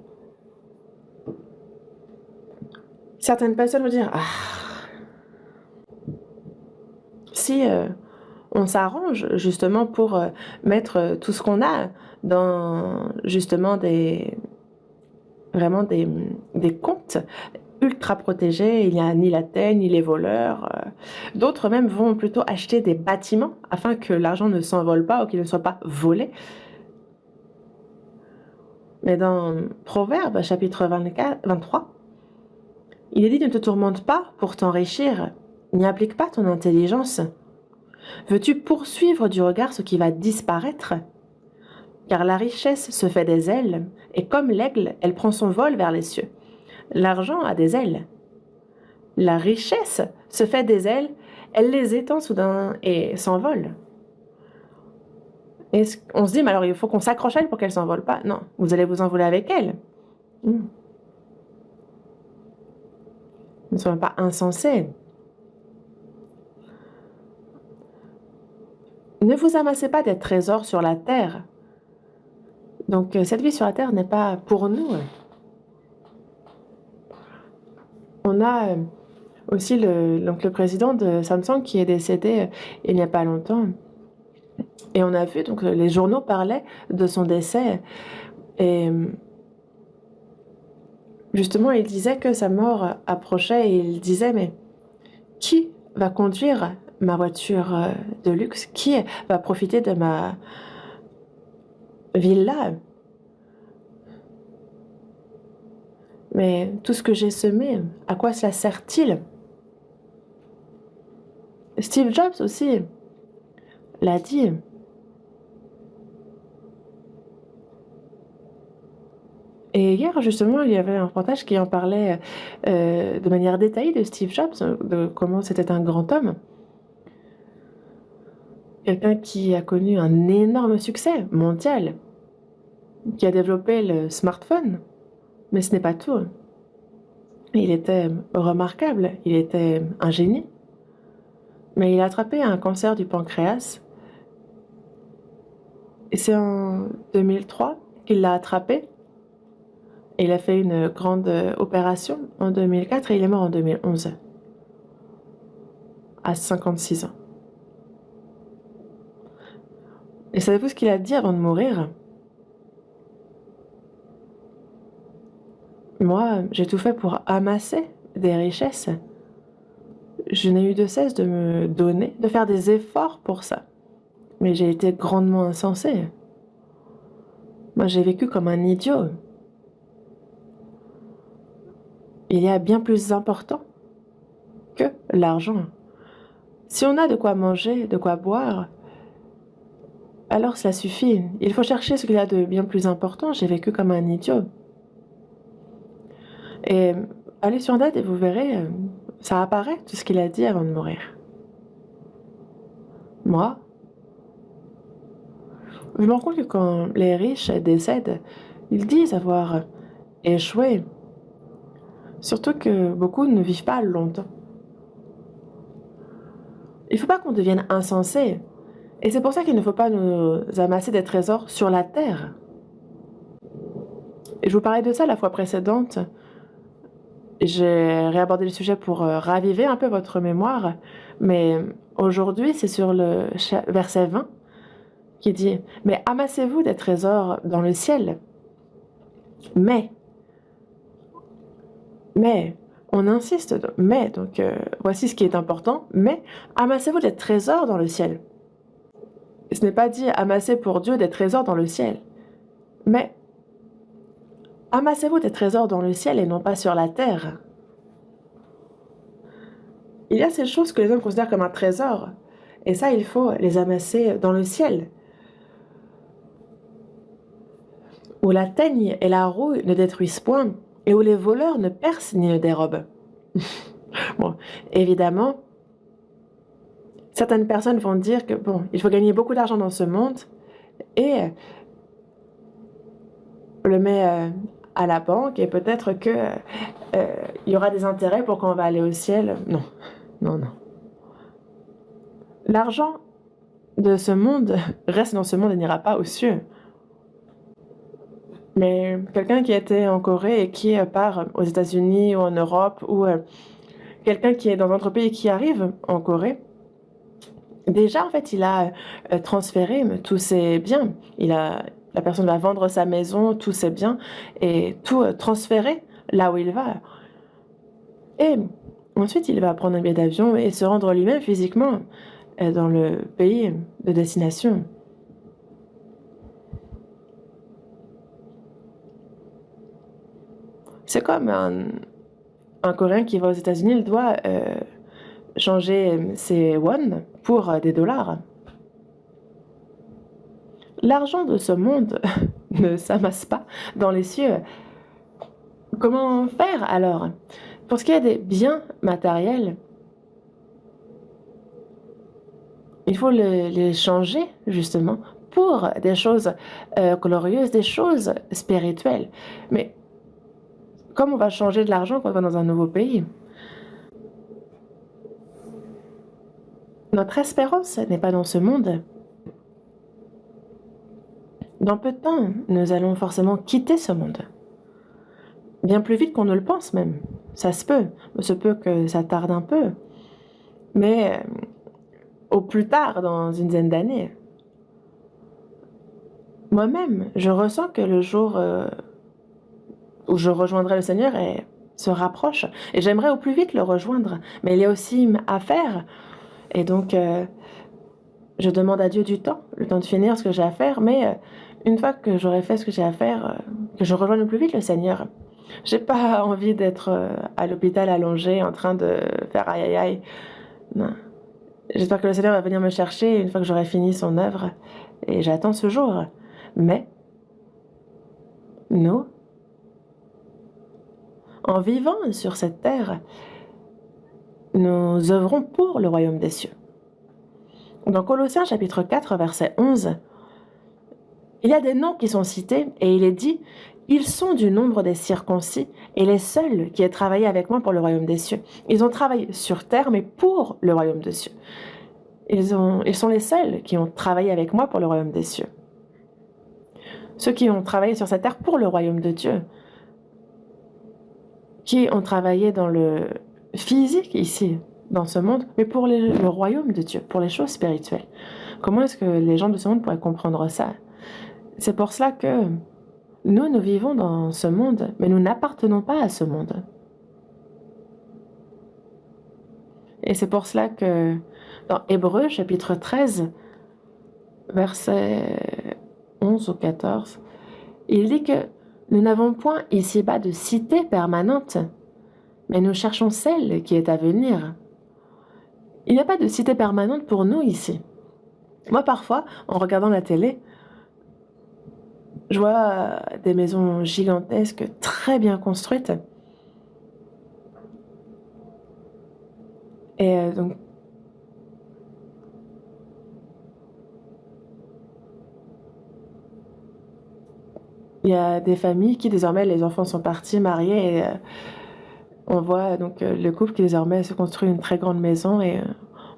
Certaines personnes vont dire, si on s'arrange justement pour mettre tout ce qu'on a dans justement vraiment des comptes ultra protégés, il n'y a ni la teigne, ni les voleurs. D'autres même vont plutôt acheter des bâtiments afin que l'argent ne s'envole pas ou qu'il ne soit pas volé. Mais dans Proverbes, chapitre 23, il est dit, ne te tourmente pas pour t'enrichir, n'y applique pas ton intelligence. Veux-tu poursuivre du regard ce qui va disparaître? Car la richesse se fait des ailes, et comme l'aigle, elle prend son vol vers les cieux. L'argent a des ailes. La richesse se fait des ailes, elle les étend soudain et s'envole. Et on se dit, mais alors il faut qu'on s'accroche à elle pour qu'elle ne s'envole pas. Non, vous allez vous envoler avec elle. Ne soyons pas insensés. Ne vous amassez pas des trésors sur la terre. Donc cette vie sur la terre n'est pas pour nous. On a aussi le président de Samsung qui est décédé il n'y a pas longtemps. Et on a vu, donc les journaux parlaient de son décès. Et justement, il disait que sa mort approchait et il disait, mais qui va conduire ma voiture de luxe? Qui va profiter de ma villa? Mais tout ce que j'ai semé, à quoi cela sert-il? Steve Jobs aussi l'a dit. Et hier, justement, il y avait un reportage qui en parlait de manière détaillée de Steve Jobs, de comment c'était un grand homme. Quelqu'un qui a connu un énorme succès mondial, qui a développé le smartphone. Mais ce n'est pas tout. Il était remarquable, il était un génie. Mais il a attrapé un cancer du pancréas. Et c'est en 2003 qu'il l'a attrapé. Et il a fait une grande opération en 2004 et il est mort en 2011, à 56 ans. Et savez-vous ce qu'il a dit avant de mourir? Moi, j'ai tout fait pour amasser des richesses. Je n'ai eu de cesse de me donner, de faire des efforts pour ça. Mais j'ai été grandement insensé. Moi, j'ai vécu comme un idiot. Il y a bien plus important que l'argent. Si on a de quoi manger, de quoi boire, alors cela suffit. Il faut chercher ce qu'il y a de bien plus important. J'ai vécu comme un idiot. Et allez sur Internet et vous verrez, ça apparaît, tout ce qu'il a dit avant de mourir. Moi, je me rends compte que quand les riches décèdent, ils disent avoir échoué. Surtout que beaucoup ne vivent pas longtemps. Il ne faut pas qu'on devienne insensé. Et c'est pour ça qu'il ne faut pas nous amasser des trésors sur la terre. Et je vous parlais de ça la fois précédente. J'ai réabordé le sujet pour raviver un peu votre mémoire. Mais aujourd'hui, c'est sur le verset 20 qui dit « Mais amassez-vous des trésors dans le ciel. » Mais, on insiste, mais, donc voici ce qui est important, mais amassez-vous des trésors dans le ciel. Et ce n'est pas dit amasser pour Dieu des trésors dans le ciel, mais amassez-vous des trésors dans le ciel et non pas sur la terre. Il y a ces choses que les hommes considèrent comme un trésor, et ça, il faut les amasser dans le ciel, où la teigne et la rouille ne détruisent point, et où les voleurs ne percent ni ne dérobent. Bon, évidemment, Certaines personnes vont dire que, bon, il faut gagner beaucoup d'argent dans ce monde et le met à la banque et peut-être que il y aura des intérêts pour quand on va aller au ciel. Non, non, non. L'argent de ce monde reste dans ce monde et n'ira pas aux cieux. Mais quelqu'un qui était en Corée et qui part aux États-Unis ou en Europe, ou quelqu'un qui est dans un autre pays et qui arrive en Corée, déjà en fait il a transféré tous ses biens. La personne va vendre sa maison, tous ses biens, et tout transférer là où il va. Et ensuite il va prendre un billet d'avion et se rendre lui-même physiquement dans le pays de destination. C'est comme un Coréen qui va aux États-Unis, il doit changer ses won pour des dollars. L'argent de ce monde ne s'amasse pas dans les cieux. Comment faire alors? Pour ce qui est des biens matériels, il faut les changer justement pour des choses glorieuses, des choses spirituelles. Mais comment on va changer de l'argent quand on va dans un nouveau pays? Notre espérance n'est pas dans ce monde. Dans peu de temps, nous allons forcément quitter ce monde. Bien plus vite qu'on ne le pense même. Ça se peut. Il se peut que ça tarde un peu. Mais au plus tard, dans une dizaine d'années. Moi-même, je ressens que le jour où je rejoindrai le Seigneur se rapproche. Et j'aimerais au plus vite le rejoindre. Mais il y a aussi à faire. Et donc, je demande à Dieu du temps, le temps de finir ce que j'ai à faire. Mais une fois que j'aurai fait ce que j'ai à faire, que je rejoigne au plus vite le Seigneur. J'ai pas envie d'être à l'hôpital allongé en train de faire aïe aïe aïe. Non. J'espère que le Seigneur va venir me chercher une fois que j'aurai fini son œuvre. Et j'attends ce jour. Mais, nous, en vivant sur cette terre, nous œuvrons pour le royaume des cieux. Dans Colossiens chapitre 4, verset 11, il y a des noms qui sont cités et il est dit « Ils sont du nombre des circoncis et les seuls qui aient travaillé avec moi pour le royaume des cieux. » Ils ont travaillé sur terre mais pour le royaume des cieux. Ils sont les seuls qui ont travaillé avec moi pour le royaume des cieux. Ceux qui ont travaillé sur cette terre pour le royaume de Dieu, qui ont travaillé dans le physique ici, dans ce monde, mais pour le royaume de Dieu, pour les choses spirituelles. Comment est-ce que les gens de ce monde pourraient comprendre ça? C'est pour cela que nous vivons dans ce monde, mais nous n'appartenons pas à ce monde. Et c'est pour cela que dans Hébreux chapitre 13, verset 11 ou 14, il dit que nous n'avons point ici-bas de cité permanente, mais nous cherchons celle qui est à venir. Il n'y a pas de cité permanente pour nous ici. Moi, parfois, en regardant la télé, je vois des maisons gigantesques, très bien construites. Et donc, il y a des familles qui, désormais, les enfants sont partis, mariés, et on voit donc le couple qui, désormais, se construit une très grande maison, et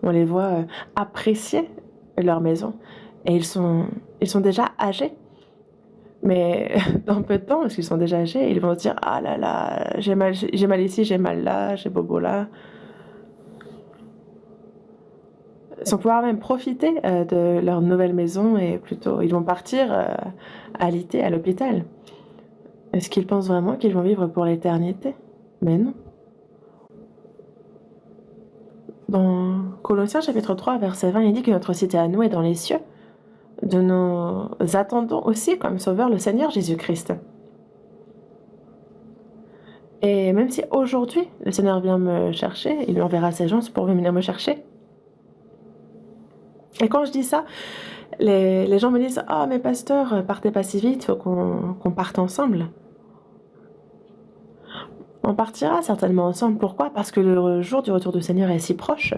on les voit apprécier leur maison. Et ils sont déjà âgés. Mais dans peu de temps, parce qu'ils sont déjà âgés, ils vont se dire « Ah là là, j'ai mal ici, j'ai mal là, j'ai bobo là ». Sans pouvoir même profiter de leur nouvelle maison, et plutôt, ils vont partir alité à l'hôpital. Est-ce qu'ils pensent vraiment qu'ils vont vivre pour l'éternité? Mais non. Dans Colossiens chapitre 3, verset 20, il dit que notre cité à nous est dans les cieux. Nous attendons aussi comme sauveur le Seigneur Jésus-Christ. Et même si aujourd'hui le Seigneur vient me chercher, il enverra ses gens pour venir me chercher. Et quand je dis ça, les gens me disent « Ah, mais pasteur, partez pas si vite, il faut qu'on parte ensemble. » On partira certainement ensemble. Pourquoi? Parce que le jour du retour du Seigneur est si proche.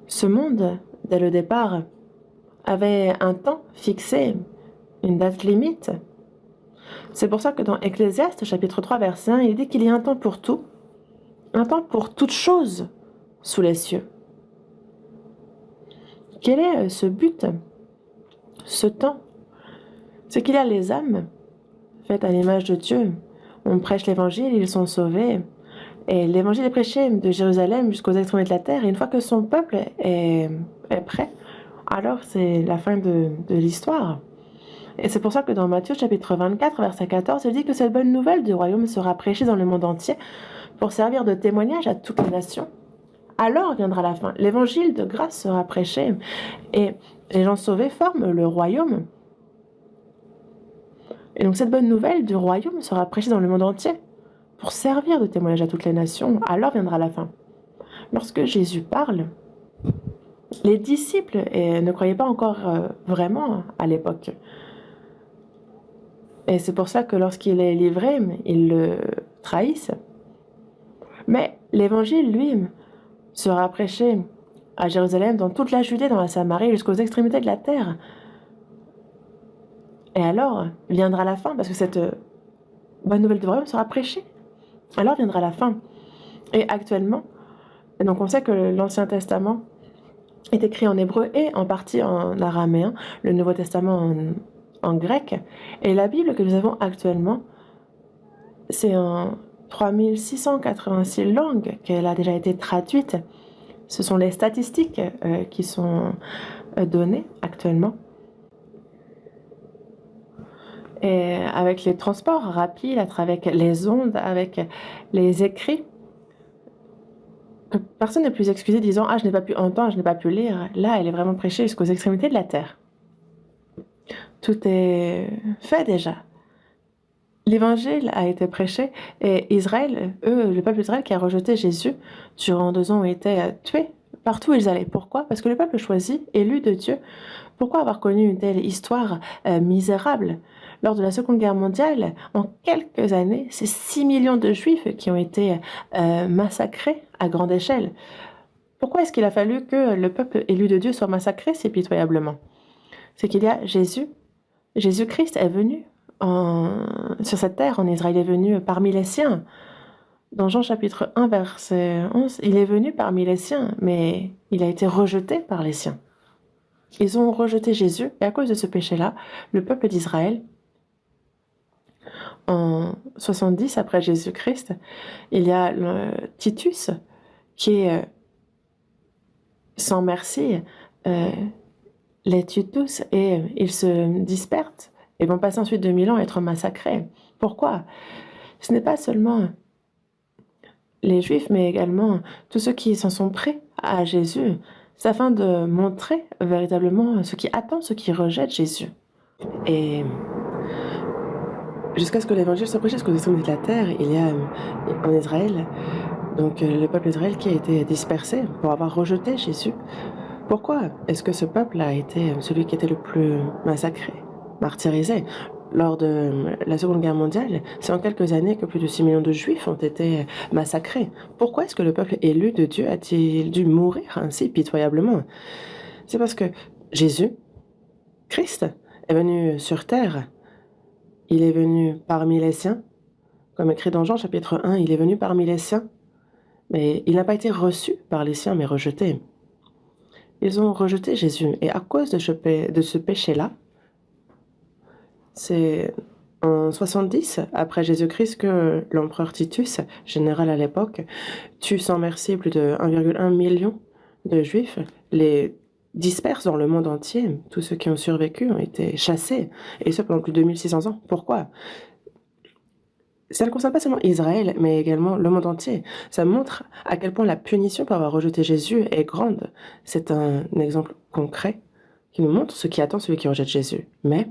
Ce monde, dès le départ, avait un temps fixé, une date limite. C'est pour ça que dans Ecclésiaste, chapitre 3, verset 1, il dit qu'il y a un temps pour tout, un temps pour toute chose sous les cieux. Quel est ce but, ce temps? C'est qu'il y a les âmes faites à l'image de Dieu. On prêche l'évangile, ils sont sauvés. Et l'évangile est prêché de Jérusalem jusqu'aux extrémités de la terre. Et une fois que son peuple est prêt, alors c'est la fin de l'histoire. Et c'est pour ça que dans Matthieu chapitre 24, verset 14, il dit que cette bonne nouvelle du royaume sera prêchée dans le monde entier pour servir de témoignage à toutes les nations. Alors viendra la fin. L'évangile de grâce sera prêché et les gens sauvés forment le royaume. Et donc cette bonne nouvelle du royaume sera prêchée dans le monde entier pour servir de témoignage à toutes les nations. Alors viendra la fin. Lorsque Jésus parle, les disciples ne croyaient pas encore vraiment à l'époque. Et c'est pour ça que lorsqu'il est livré, ils le trahissent. Mais l'évangile, lui, sera prêché à Jérusalem, dans toute la Judée, dans la Samarie, jusqu'aux extrémités de la terre. Et alors viendra la fin, parce que cette bonne nouvelle du royaume sera prêchée. Alors viendra la fin. Et actuellement, donc on sait que l'Ancien Testament est écrit en hébreu et en partie en araméen, le Nouveau Testament en grec. Et la Bible que nous avons actuellement, c'est en 3686 langues qu'elle a déjà été traduite. Ce sont les statistiques qui sont données actuellement. Et avec les transports rapides, avec les ondes, avec les écrits, que personne n'est plus excusé disant « Ah, je n'ai pas pu entendre, je n'ai pas pu lire ». Là, elle est vraiment prêchée jusqu'aux extrémités de la terre. Tout est fait déjà. L'évangile a été prêché et Israël, le peuple d'Israël qui a rejeté Jésus, durant 2 ans, ont été tués partout où ils allaient. Pourquoi? Parce que le peuple choisi, élu de Dieu, pourquoi avoir connu une telle histoire misérable? Lors de la Seconde Guerre mondiale, en quelques années, c'est 6 millions de Juifs qui ont été massacrés à grande échelle. Pourquoi est-ce qu'il a fallu que le peuple élu de Dieu soit massacré si pitoyablement? C'est qu'il y a Jésus. Jésus-Christ est venu sur cette terre en Israël, il est venu parmi les siens. Dans Jean chapitre 1, verset 11, il est venu parmi les siens, mais il a été rejeté par les siens. Ils ont rejeté Jésus, et à cause de ce péché-là, le peuple d'Israël, en 70 après Jésus-Christ, il y a Titus qui est sans merci, les tue tous et ils se dispersent et vont passer ensuite 2000 ans à être massacrés. Pourquoi? Ce n'est pas seulement les Juifs, mais également tous ceux qui s'en sont pris à Jésus. C'est afin de montrer véritablement ce qui attend, ceux qui rejettent Jésus. Et jusqu'à ce que l'évangile soit prêché jusqu'aux extrémités de la terre, il y a en Israël, donc le peuple d'Israël qui a été dispersé pour avoir rejeté Jésus. Pourquoi est-ce que ce peuple a été celui qui était le plus massacré, martyrisé? Lors de la Seconde Guerre mondiale, c'est en quelques années que plus de 6 millions de Juifs ont été massacrés. Pourquoi est-ce que le peuple élu de Dieu a-t-il dû mourir ainsi pitoyablement? C'est parce que Jésus, Christ, est venu sur terre. Il est venu parmi les siens. Comme écrit dans Jean chapitre 1, il est venu parmi les siens. Mais il n'a pas été reçu par les siens, mais rejeté. Ils ont rejeté Jésus. Et à cause de ce péché-là, c'est en 70, après Jésus-Christ, que l'empereur Titus, général à l'époque, tue sans merci plus de 1,1 million de Juifs, les disperse dans le monde entier. Tous ceux qui ont survécu ont été chassés, et ce pendant plus de 2600 ans. Pourquoi? Ça ne concerne pas seulement Israël, mais également le monde entier. Ça montre à quel point la punition pour avoir rejeté Jésus est grande. C'est un exemple concret qui nous montre ce qui attend celui qui rejette Jésus. Mais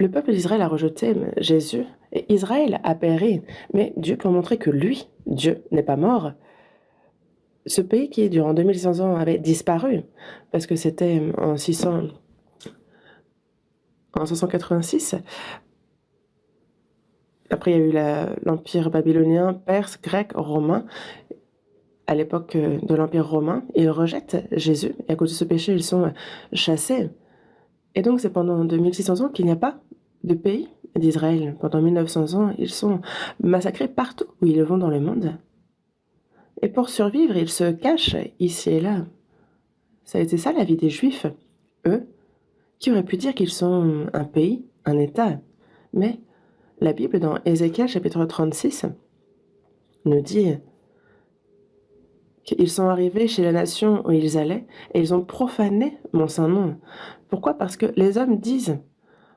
le peuple d'Israël a rejeté Jésus et Israël a péri. Mais Dieu, pour montrer que lui, Dieu, n'est pas mort, ce pays qui, durant 2600 ans, avait disparu, parce que c'était en 586, après il y a eu l'Empire babylonien, perse, grec, romain, à l'époque de l'Empire romain, ils rejettent Jésus, et à cause de ce péché, ils sont chassés. Et donc, c'est pendant 2600 ans qu'il n'y a pas de pays d'Israël. Pendant 1900 ans, ils sont massacrés partout où ils vont dans le monde. Et pour survivre, ils se cachent ici et là. Ça a été ça la vie des Juifs, eux, qui auraient pu dire qu'ils sont un pays, un État. Mais la Bible, dans Ézéchiel chapitre 36, nous dit qu'ils sont arrivés chez la nation où ils allaient et ils ont profané mon saint nom. Pourquoi? Parce que les hommes disent: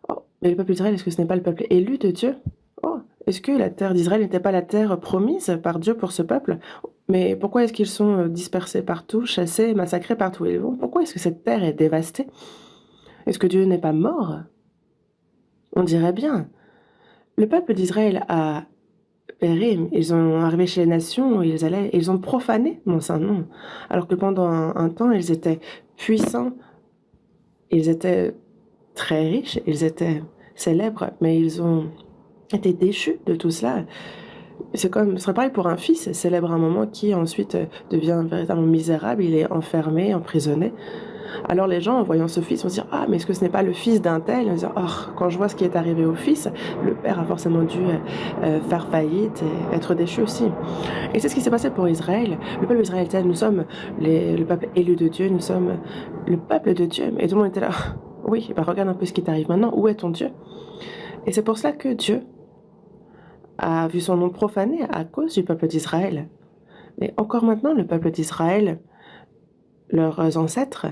oh, mais le peuple d'Israël, est-ce que ce n'est pas le peuple élu de Dieu? Oh, est-ce que la terre d'Israël n'était pas la terre promise par Dieu pour ce peuple? Mais pourquoi est-ce qu'ils sont dispersés partout, chassés, massacrés partout où ils vont? Pourquoi est-ce que cette terre est dévastée? Est-ce que Dieu n'est pas mort? On dirait bien. Le peuple d'Israël a péri, ils ont arrivé chez les nations où ils allaient, et ils ont profané mon saint nom. Alors que pendant un temps, ils étaient puissants, ils étaient très riches, ils étaient célèbres, mais ils ont été déchus de tout cela. Ce serait pareil pour un fils célèbre à un moment qui ensuite devient véritablement misérable, il est enfermé, emprisonné. Alors les gens, en voyant ce fils, vont se dire: ah, mais est-ce que ce n'est pas le fils d'un tel? Ils vont se dire: oh, quand je vois ce qui est arrivé au fils, le père a forcément dû faire faillite et être déchu aussi. Et c'est ce qui s'est passé pour Israël. Le peuple israélien, nous sommes le peuple élu de Dieu, nous sommes le peuple de Dieu. Et tout le monde était là: oui, bah regarde un peu ce qui t'arrive maintenant, où est ton Dieu? Et c'est pour cela que Dieu a vu son nom profané à cause du peuple d'Israël. Mais encore maintenant, le peuple d'Israël, leurs ancêtres,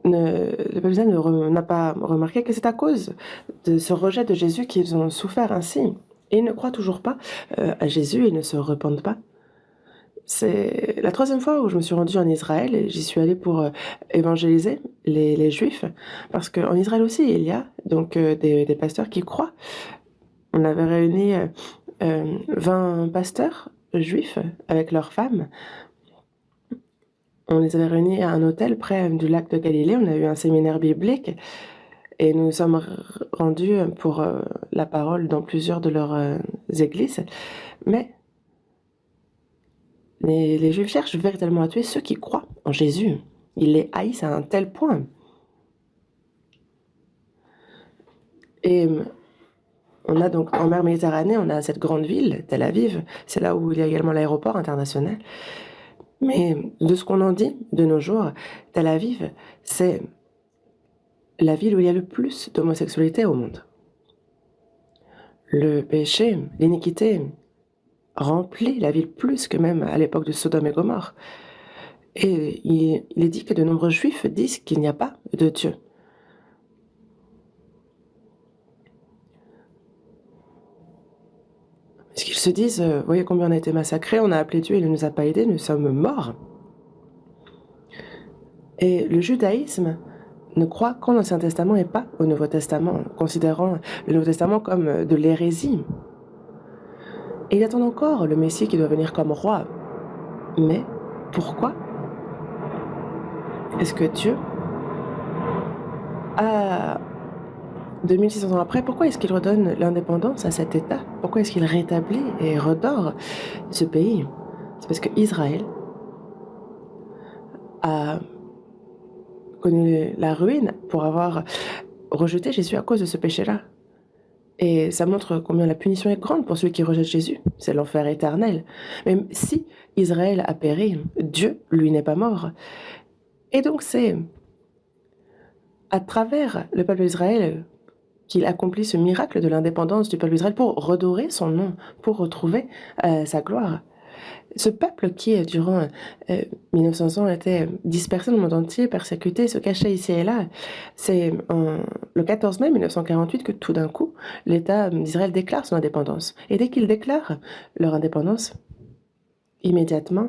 le peuple d'Israël n'a pas remarqué que c'est à cause de ce rejet de Jésus qu'ils ont souffert ainsi. Et ils ne croient toujours pas à Jésus, ils ne se repentent pas. C'est la troisième fois où je me suis rendue en Israël et j'y suis allée pour évangéliser les Juifs, parce qu'en Israël aussi, il y a donc des pasteurs qui croient. On avait réuni 20 pasteurs juifs avec leurs femmes. On les avait réunis à un hôtel près du lac de Galilée. On a eu un séminaire biblique et nous sommes rendus pour la parole dans plusieurs de leurs églises. Mais les Juifs cherchent véritablement à tuer ceux qui croient en Jésus. Ils les haïssent à un tel point. Et on a donc en mer Méditerranée, on a cette grande ville, Tel Aviv. C'est là où il y a également l'aéroport international. Mais de ce qu'on en dit de nos jours, Tel Aviv, c'est la ville où il y a le plus d'homosexualité au monde. Le péché, l'iniquité remplit la ville plus que même à l'époque de Sodome et Gomorrhe. Et il est dit que de nombreux juifs disent qu'il n'y a pas de Dieu. Parce qu'ils se disent, voyez combien on a été massacrés, on a appelé Dieu, il ne nous a pas aidés, nous sommes morts. Et le judaïsme ne croit qu'en l'Ancien Testament et pas au Nouveau Testament, considérant le Nouveau Testament comme de l'hérésie. Et il attend encore le Messie qui doit venir comme roi. Mais pourquoi est-ce que Dieu, à 2600 ans après, pourquoi est-ce qu'il redonne l'indépendance à cet État? Pourquoi est-ce qu'il rétablit et redore ce pays? C'est parce qu'Israël a connu la ruine pour avoir rejeté Jésus à cause de ce péché-là. Et ça montre combien la punition est grande pour celui qui rejette Jésus. C'est l'enfer éternel. Même si Israël a péri, Dieu, lui, n'est pas mort. Et donc c'est à travers le peuple d'Israël qu'il accomplit ce miracle de l'indépendance du peuple d'Israël pour redorer son nom, pour retrouver sa gloire. Ce peuple qui, durant 1900 ans, était dispersé dans le monde entier, persécuté, se cachait ici et là, c'est le 14 mai 1948 que tout d'un coup, l'État d'Israël déclare son indépendance. Et dès qu'ils déclarent leur indépendance, immédiatement,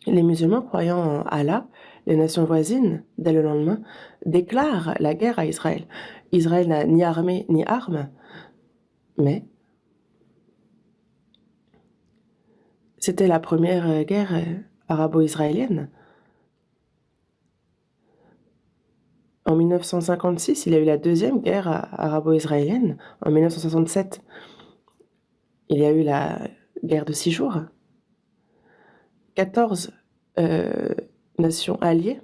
les musulmans croyant en Allah, les nations voisines, dès le lendemain, déclarent la guerre à Israël. Israël n'a ni armée ni armes, mais c'était la première guerre arabo-israélienne. En 1956, il y a eu la deuxième guerre arabo-israélienne. En 1967, Il y a eu la guerre de 6 jours. 14 nations alliées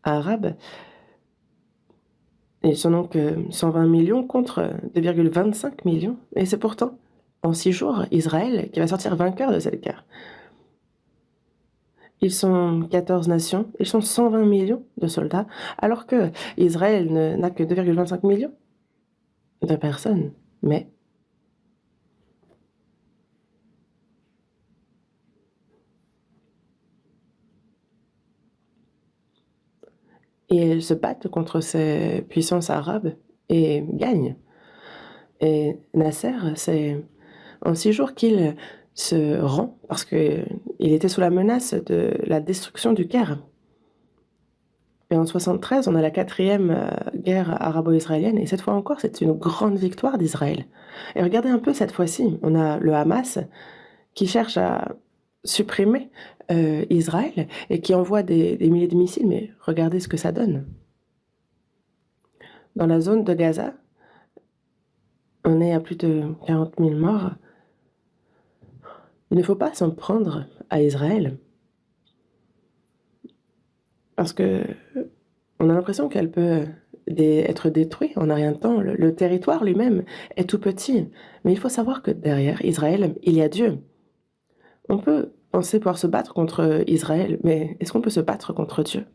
arabes. Ils sont donc 120 millions contre 2,25 millions. Et c'est pourtant, en 6 jours, Israël qui va sortir vainqueur de cette guerre. Ils sont 14 nations, ils sont 120 millions de soldats, alors que Israël n'a que 2,25 millions de personnes. Mais ils se battent contre ces puissances arabes et gagnent. Et Nasser, c'est en 6 jours qu'il se rend parce qu'il était sous la menace de la destruction du Caire. Et en 73, on a la 4e guerre arabo-israélienne, et cette fois encore, c'est une grande victoire d'Israël. Et regardez un peu cette fois-ci, on a le Hamas qui cherche à supprimer Israël et qui envoie des milliers de missiles, mais regardez ce que ça donne. Dans la zone de Gaza, on est à plus de 40 000 morts. Il ne faut pas s'en prendre à Israël, parce que on a l'impression qu'elle peut être détruite en un rien de temps. Le territoire lui-même est tout petit, mais il faut savoir que derrière Israël, il y a Dieu. On peut penser pouvoir se battre contre Israël, mais est-ce qu'on peut se battre contre Dieu?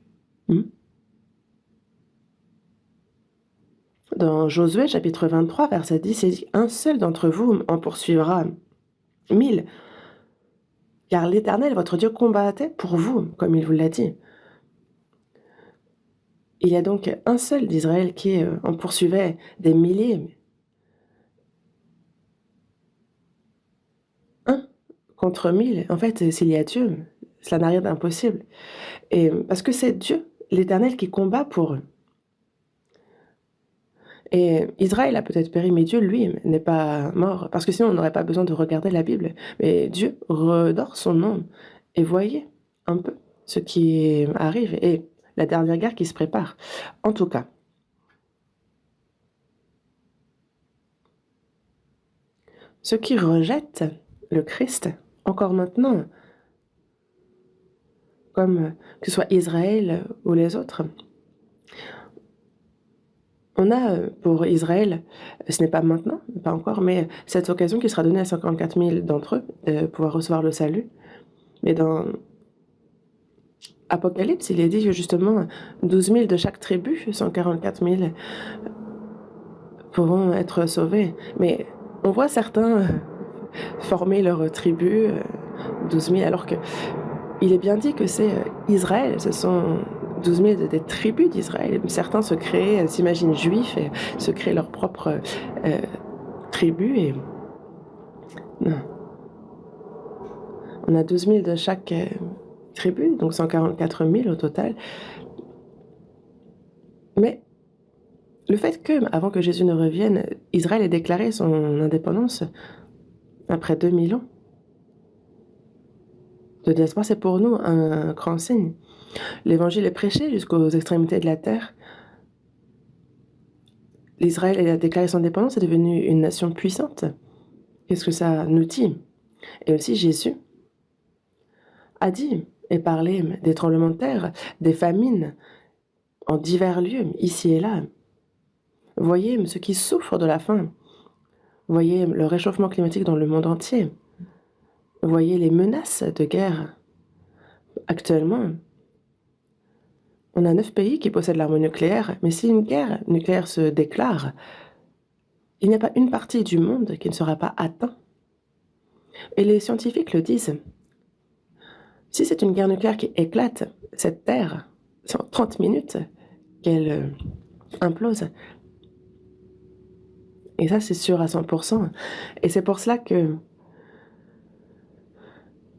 Dans Josué, chapitre 23, verset 10, il dit « Un seul d'entre vous en poursuivra 1000, car l'Éternel, votre Dieu, combattait pour vous, comme il vous l'a dit. » Il y a donc un seul d'Israël qui en poursuivait des milliers. Un contre 1000, en fait, s'il y a Dieu, cela n'a rien d'impossible. Et parce que c'est Dieu, l'Éternel, qui combat pour eux. Et Israël a peut-être péri, mais Dieu, lui, n'est pas mort. Parce que sinon, on n'aurait pas besoin de regarder la Bible. Mais Dieu redore son nom. Et voyez un peu ce qui arrive et la dernière guerre qui se prépare. En tout cas, ceux qui rejettent le Christ, encore maintenant, comme que ce soit Israël ou les autres, on a pour Israël, ce n'est pas maintenant, pas encore, mais cette occasion qui sera donnée à 54 000 d'entre eux de pouvoir recevoir le salut. Mais dans Apocalypse, il est dit que justement 12 000 de chaque tribu, 144 000 pourront être sauvés. Mais on voit certains former leur tribu, 12 000, alors qu'il est bien dit que c'est Israël, ce sont 12 000 des tribus d'Israël. Certains se créent, s'imaginent juifs et se créent leur propre tribu. Et non. On a 12 000 de chaque tribu, donc 144 000 au total. Mais le fait que, avant que Jésus ne revienne, Israël ait déclaré son indépendance après 2000 ans de diaspora, c'est pour nous un grand signe. L'évangile est prêché jusqu'aux extrémités de la terre. L'Israël a déclaré son indépendance, est devenue une nation puissante. Qu'est-ce que ça nous dit? Et aussi Jésus a dit et parlé des tremblements de terre, des famines en divers lieux, ici et là. Voyez ceux qui souffrent de la faim. Voyez le réchauffement climatique dans le monde entier. Voyez les menaces de guerre. Actuellement, on a 9 pays qui possèdent l'arme nucléaire, mais si une guerre nucléaire se déclare, il n'y a pas une partie du monde qui ne sera pas atteinte. Et les scientifiques le disent. Si c'est une guerre nucléaire qui éclate, cette Terre, c'est en 30 minutes qu'elle implose. Et ça, c'est sûr à 100%. Et c'est pour cela que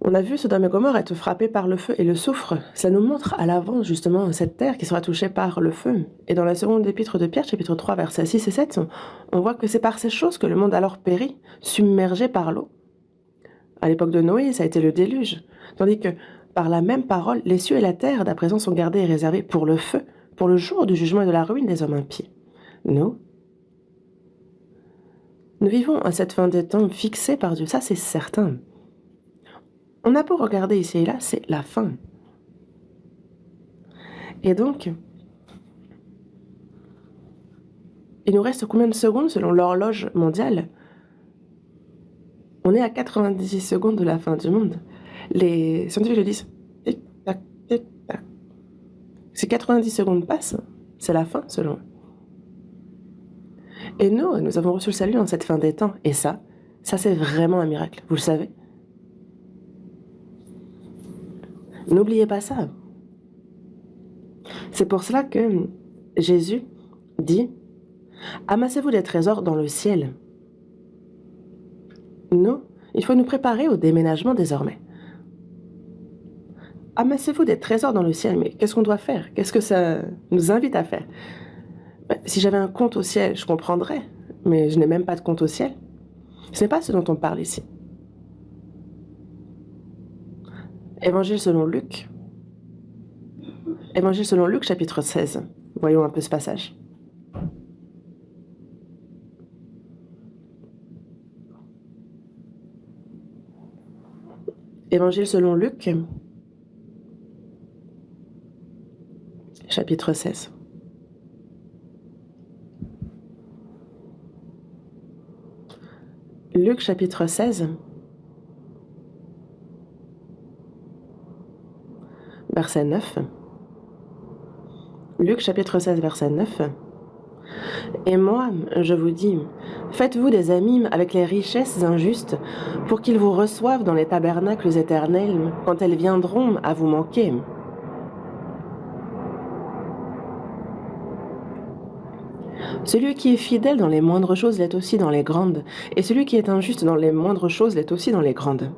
on a vu Sodome et Gomorrhe être frappés par le feu et le soufre. Ça nous montre à l'avance, justement, cette terre qui sera touchée par le feu. Et dans la seconde épître de Pierre, chapitre 3, versets 6 et 7, on voit que c'est par ces choses que le monde alors périt, submergé par l'eau. À l'époque de Noé, ça a été le déluge. Tandis que, par la même parole, les cieux et la terre, d'à présent, sont gardés et réservés pour le feu, pour le jour du jugement et de la ruine des hommes impies. Nous, Nous vivons à cette fin des temps fixée par Dieu, ça c'est certain. On a beau regarder ici et là, c'est la fin. Et donc, il nous reste combien de secondes selon l'horloge mondiale? On est à 90 secondes de la fin du monde. Les scientifiques le disent. Tic, tac, tic, tac. Si 90 secondes passent, c'est la fin selon eux. Et nous avons reçu le salut dans cette fin des temps. Et ça c'est vraiment un miracle. Vous le savez? N'oubliez pas ça. C'est pour cela que Jésus dit « Amassez-vous des trésors dans le ciel ». Nous, il faut nous préparer au déménagement désormais. Amassez-vous des trésors dans le ciel, mais qu'est-ce qu'on doit faire? Qu'est-ce que ça nous invite à faire? Si j'avais un compte au ciel, je comprendrais, mais je n'ai même pas de compte au ciel. Ce n'est pas ce dont on parle ici. Évangile selon Luc. Évangile selon Luc, chapitre 16. Voyons un peu ce passage. Évangile selon Luc, chapitre 16. Luc, chapitre 16, verset 9. Luc, chapitre 16, verset 9. Et moi, je vous dis, faites-vous des amis avec les richesses injustes pour qu'ils vous reçoivent dans les tabernacles éternels quand elles viendront à vous manquer. Celui qui est fidèle dans les moindres choses l'est aussi dans les grandes, et celui qui est injuste dans les moindres choses l'est aussi dans les grandes.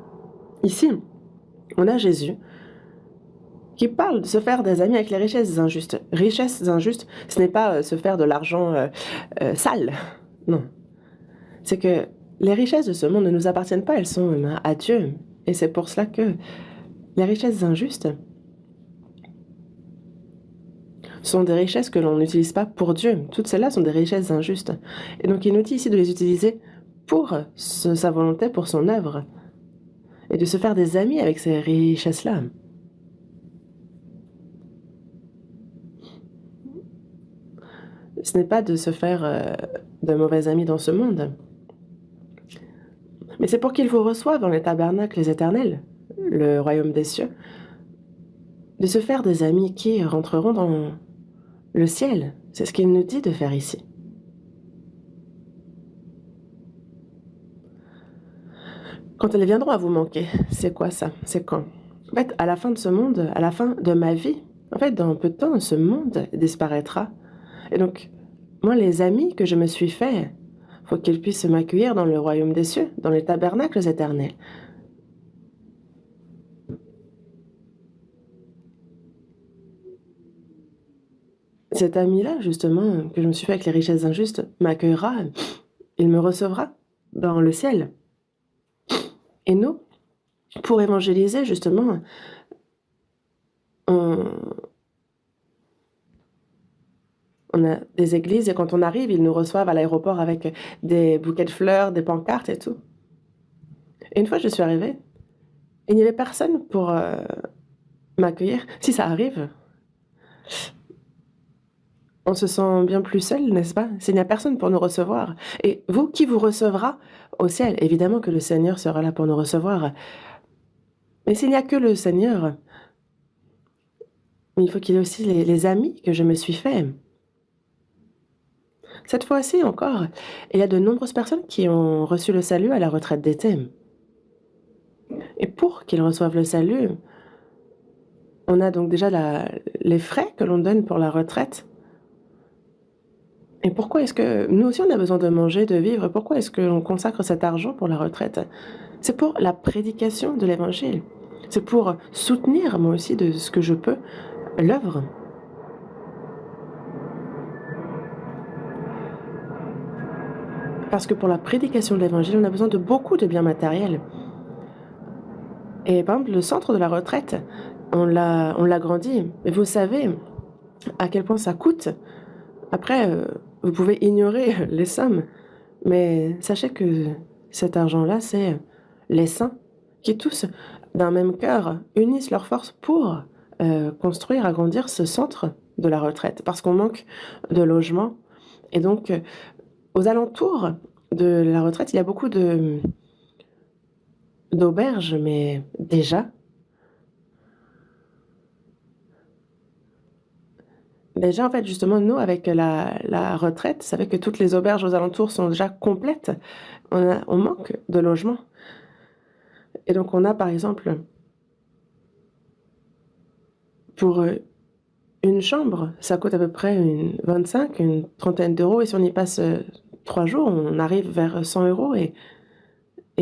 Ici, on a Jésus qui parle de se faire des amis avec les richesses injustes. Richesses injustes, ce n'est pas se faire de l'argent sale, non. C'est que les richesses de ce monde ne nous appartiennent pas, elles sont à Dieu. Et c'est pour cela que les richesses injustes sont des richesses que l'on n'utilise pas pour Dieu. Toutes celles-là sont des richesses injustes. Et donc il nous dit ici de les utiliser pour sa volonté, pour son œuvre. Et de se faire des amis avec ces richesses-là. Ce n'est pas de se faire de mauvais amis dans ce monde. Mais c'est pour qu'ils vous reçoivent dans les tabernacles éternels, le royaume des cieux, de se faire des amis qui rentreront dans le ciel. C'est ce qu'il nous dit de faire ici. Quand elles viendront à vous manquer, c'est quoi ça? C'est quand? En fait, à la fin de ce monde, à la fin de ma vie, en fait, dans peu de temps, ce monde disparaîtra. Et donc, moi, les amis que je me suis faits, faut qu'ils puissent m'accueillir dans le royaume des cieux, dans les tabernacles éternels. Cet ami-là, justement, que je me suis fait avec les richesses injustes, m'accueillera, il me recevra dans le ciel. Et nous, pour évangéliser, justement, on a des églises et quand on arrive, ils nous reçoivent à l'aéroport avec des bouquets de fleurs, des pancartes et tout. Et une fois, je suis arrivée, il n'y avait personne pour m'accueillir. Si ça arrive, on se sent bien plus seul, n'est-ce pas? S'il n'y a personne pour nous recevoir. Et vous, qui vous recevra au ciel? Évidemment que le Seigneur sera là pour nous recevoir. Mais s'il n'y a que le Seigneur, il faut qu'il y ait aussi les amis que je me suis fait. Cette fois-ci encore, il y a de nombreuses personnes qui ont reçu le salut à la retraite d'été. Et pour qu'ils reçoivent le salut, on a donc déjà les frais que l'on donne pour la retraite. Et pourquoi est-ce que nous aussi on a besoin de manger, de vivre? Pourquoi est-ce que l'on consacre cet argent pour la retraite? C'est pour la prédication de l'Évangile. C'est pour soutenir, moi aussi, de ce que je peux, l'œuvre. Parce que pour la prédication de l'Évangile, on a besoin de beaucoup de biens matériels. Et par exemple, le centre de la retraite, on l'agrandit. Mais vous savez à quel point ça coûte. Après, vous pouvez ignorer les sommes. Mais sachez que cet argent-là, c'est les saints qui tous, d'un même cœur, unissent leurs forces pour construire, agrandir ce centre de la retraite, parce qu'on manque de logements. Et donc, aux alentours de la retraite, il y a beaucoup d'auberges, mais déjà, en fait, justement, nous, avec la retraite, ça fait que toutes les auberges aux alentours sont déjà complètes. On manque de logements. Et donc, on a, par exemple, pour une chambre, ça coûte à peu près une trentaine d'euros. Et si on y passe 3 jours, on arrive vers 100 euros. Et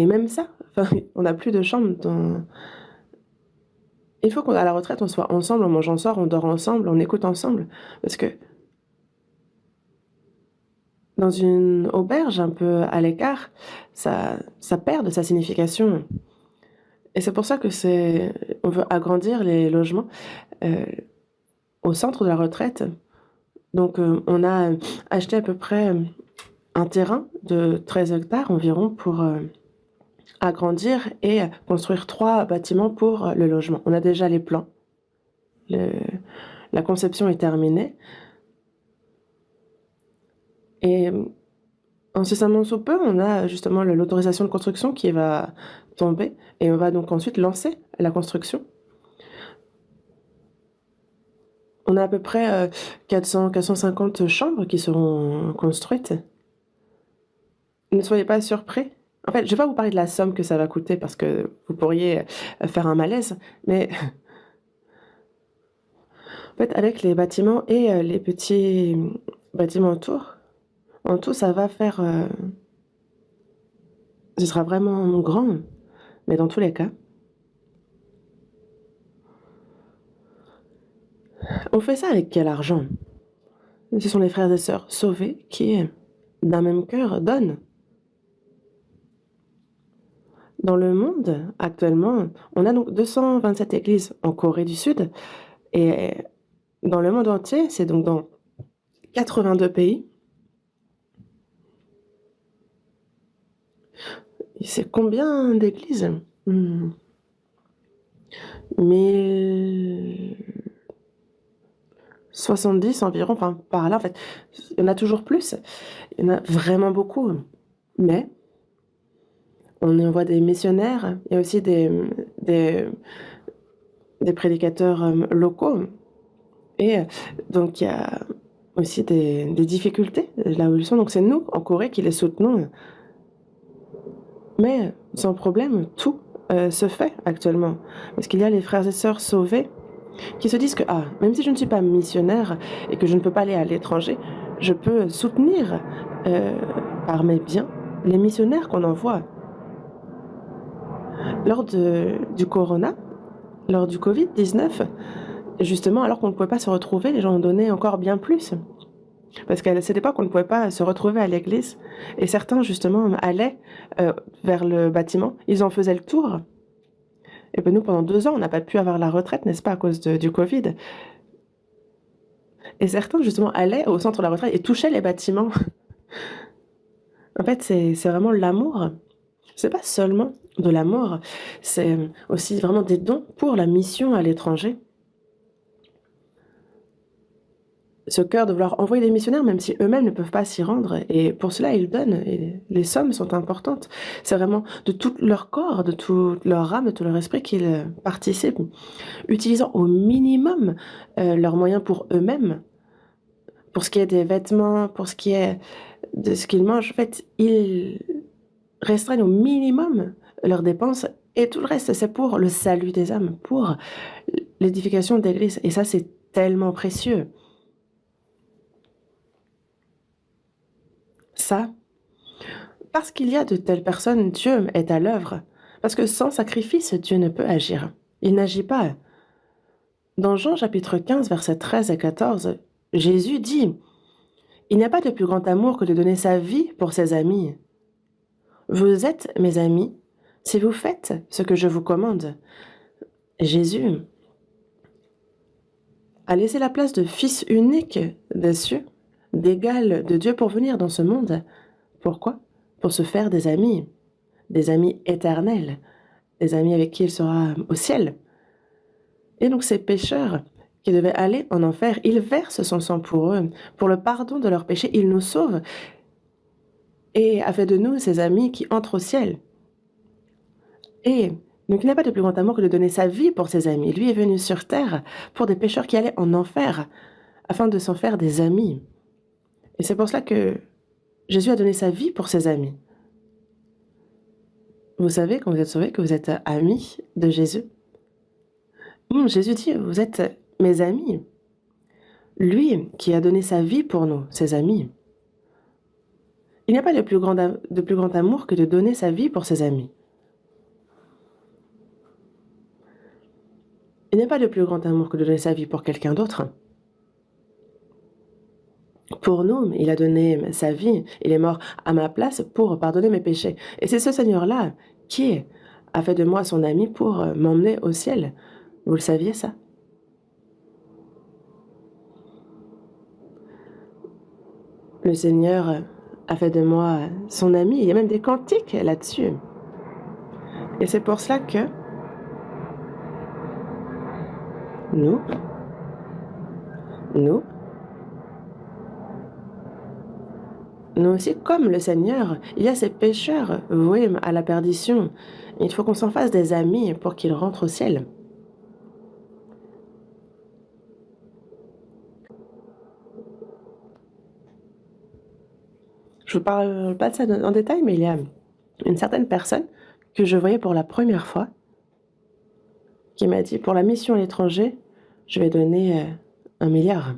même ça, enfin, on n'a plus de chambre. Il faut qu'à la retraite, on soit ensemble, on mange ensemble, on dort ensemble, on écoute ensemble. Parce que dans une auberge un peu à l'écart, ça perd de sa signification. Et c'est pour ça que on veut agrandir les logements euh, au centre de la retraite. Donc, on a acheté à peu près un terrain de 13 hectares environ pour agrandir et construire 3 bâtiments pour le logement. On a déjà les plans. La conception est terminée. Et incessamment sous peu, on a justement l'autorisation de construction qui va tomber et on va donc ensuite lancer la construction. On a à peu près 450 chambres qui seront construites. Ne soyez pas surpris. En fait, je ne vais pas vous parler de la somme que ça va coûter parce que vous pourriez faire un malaise, mais en fait, avec les bâtiments et les petits bâtiments autour, en tout, ça va faire... ce sera vraiment grand, mais dans tous les cas, on fait ça avec quel argent? Ce sont les frères et sœurs sauvés qui, d'un même cœur, donnent. Dans le monde, actuellement, on a donc 227 églises en Corée du Sud et dans le monde entier, c'est donc dans 82 pays. Et c'est combien d'églises? 1070 environ, enfin par là en fait. Il y en a toujours plus. Il y en a vraiment beaucoup. Mais on envoie des missionnaires, il y a aussi des prédicateurs locaux. Et donc il y a aussi des difficultés là où ils sont. Donc c'est nous, en Corée, qui les soutenons. Mais sans problème, tout se fait actuellement. Parce qu'il y a les frères et sœurs sauvés qui se disent que, même si je ne suis pas missionnaire et que je ne peux pas aller à l'étranger, je peux soutenir par mes biens les missionnaires qu'on envoie. Lors du corona, lors du Covid-19, justement, alors qu'on ne pouvait pas se retrouver, les gens ont donné encore bien plus. Parce qu'à cette époque, on ne pouvait pas se retrouver à l'église. Et certains, justement, allaient vers le bâtiment. Ils en faisaient le tour. Et bien nous, pendant 2 ans, on n'a pas pu avoir la retraite, n'est-ce pas, à cause du Covid. Et certains, justement, allaient au centre de la retraite et touchaient les bâtiments. En fait, c'est vraiment l'amour. C'est pas seulement de l'amour, c'est aussi vraiment des dons pour la mission à l'étranger. Ce cœur de vouloir envoyer des missionnaires, même si eux-mêmes ne peuvent pas s'y rendre. Et pour cela, ils donnent. Et les sommes sont importantes. C'est vraiment de tout leur corps, de toute leur âme, de tout leur esprit qu'ils participent, utilisant au minimum leurs moyens pour eux-mêmes. Pour ce qui est des vêtements, pour ce qui est de ce qu'ils mangent, en fait, ils restreignent au minimum leurs dépenses. Et tout le reste, c'est pour le salut des âmes, pour l'édification d'église. Et ça, c'est tellement précieux. Ça, parce qu'il y a de telles personnes, Dieu est à l'œuvre. Parce que sans sacrifice, Dieu ne peut agir. Il n'agit pas. Dans Jean chapitre 15, versets 13 et 14, Jésus dit, « Il n'y a pas de plus grand amour que de donner sa vie pour ses amis. Vous êtes mes amis si vous faites ce que je vous commande. » Jésus a laissé la place de fils unique des cieux, d'égal de Dieu pour venir dans ce monde. Pourquoi? pour se faire des amis éternels, des amis avec qui il sera au ciel. Et donc ces pécheurs qui devaient aller en enfer, il verse son sang pour eux, pour le pardon de leurs péchés, il nous sauve et a fait de nous ses amis qui entrent au ciel. Et donc il n'y a pas de plus grand amour que de donner sa vie pour ses amis. Lui est venu sur terre pour des pécheurs qui allaient en enfer, afin de s'en faire des amis. Et c'est pour cela que Jésus a donné sa vie pour ses amis. Vous savez, quand vous êtes sauvés, que vous êtes amis de Jésus. Jésus dit, vous êtes mes amis. Lui qui a donné sa vie pour nous, ses amis. Il n'y a pas de plus grand amour que de donner sa vie pour ses amis. Il n'y a pas de plus grand amour que de donner sa vie pour quelqu'un d'autre. Pour nous, il a donné sa vie, il est mort à ma place pour pardonner mes péchés. Et c'est ce Seigneur-là qui a fait de moi son ami pour m'emmener au ciel. Vous le saviez, ça? Le Seigneur a fait de moi son ami. Il y a même des cantiques là-dessus. Et c'est pour cela que nous aussi, comme le Seigneur, il y a ces pécheurs voués à la perdition. Il faut qu'on s'en fasse des amis pour qu'ils rentrent au ciel. Je ne vous parle pas de ça en détail, mais il y a une certaine personne que je voyais pour la première fois qui m'a dit, pour la mission à l'étranger, je vais donner 1 milliard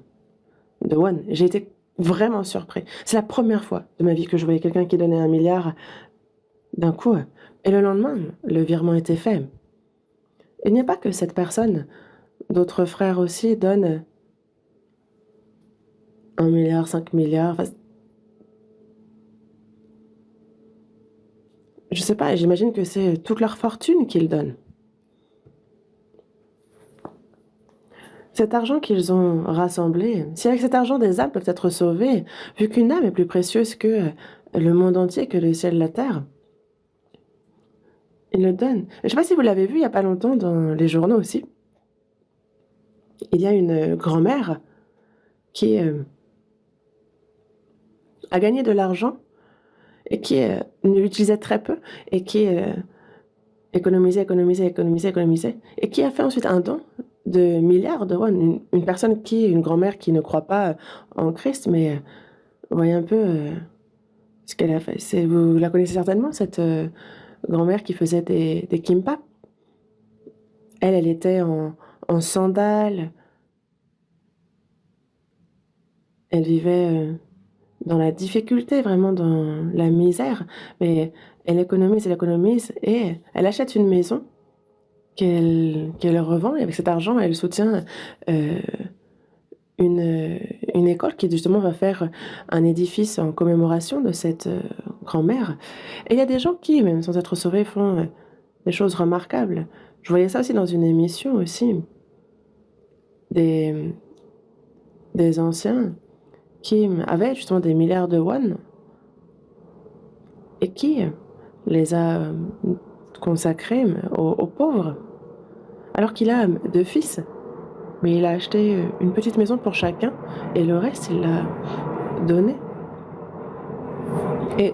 de won. J'ai été vraiment surpris. C'est la première fois de ma vie que je voyais quelqu'un qui donnait 1 milliard d'un coup. Et le lendemain, le virement était fait. Il n'y a pas que cette personne. D'autres frères aussi donnent 1 milliard, 5 milliards. Enfin, je sais pas, j'imagine que c'est toute leur fortune qu'ils donnent. Cet argent qu'ils ont rassemblé, si avec cet argent des âmes peuvent être sauvées, vu qu'une âme est plus précieuse que le monde entier, que le ciel et la terre, ils le donnent. Je ne sais pas si vous l'avez vu il n'y a pas longtemps dans les journaux aussi. Il y a une grand-mère qui a gagné de l'argent et qui l'utilisait très peu et qui économisait, et qui a fait ensuite un don de milliards de won. Une personne une grand-mère qui ne croit pas en Christ, mais voyez un peu ce qu'elle a fait. Vous la connaissez certainement, cette grand-mère qui faisait des kimbap. Elle était en sandales. Elle vivait dans la difficulté, vraiment dans la misère, mais elle économise, et elle achète une maison qu'elle revend, et avec cet argent, elle soutient une école qui justement va faire un édifice en commémoration de cette grand-mère. Et il y a des gens qui, même sans être sauvés, font des choses remarquables. Je voyais ça aussi dans une émission aussi. Des anciens qui avaient justement des milliards de won et qui les a consacrés aux pauvres. Alors qu'il a 2 fils, mais il a acheté une petite maison pour chacun et le reste, il l'a donné. Et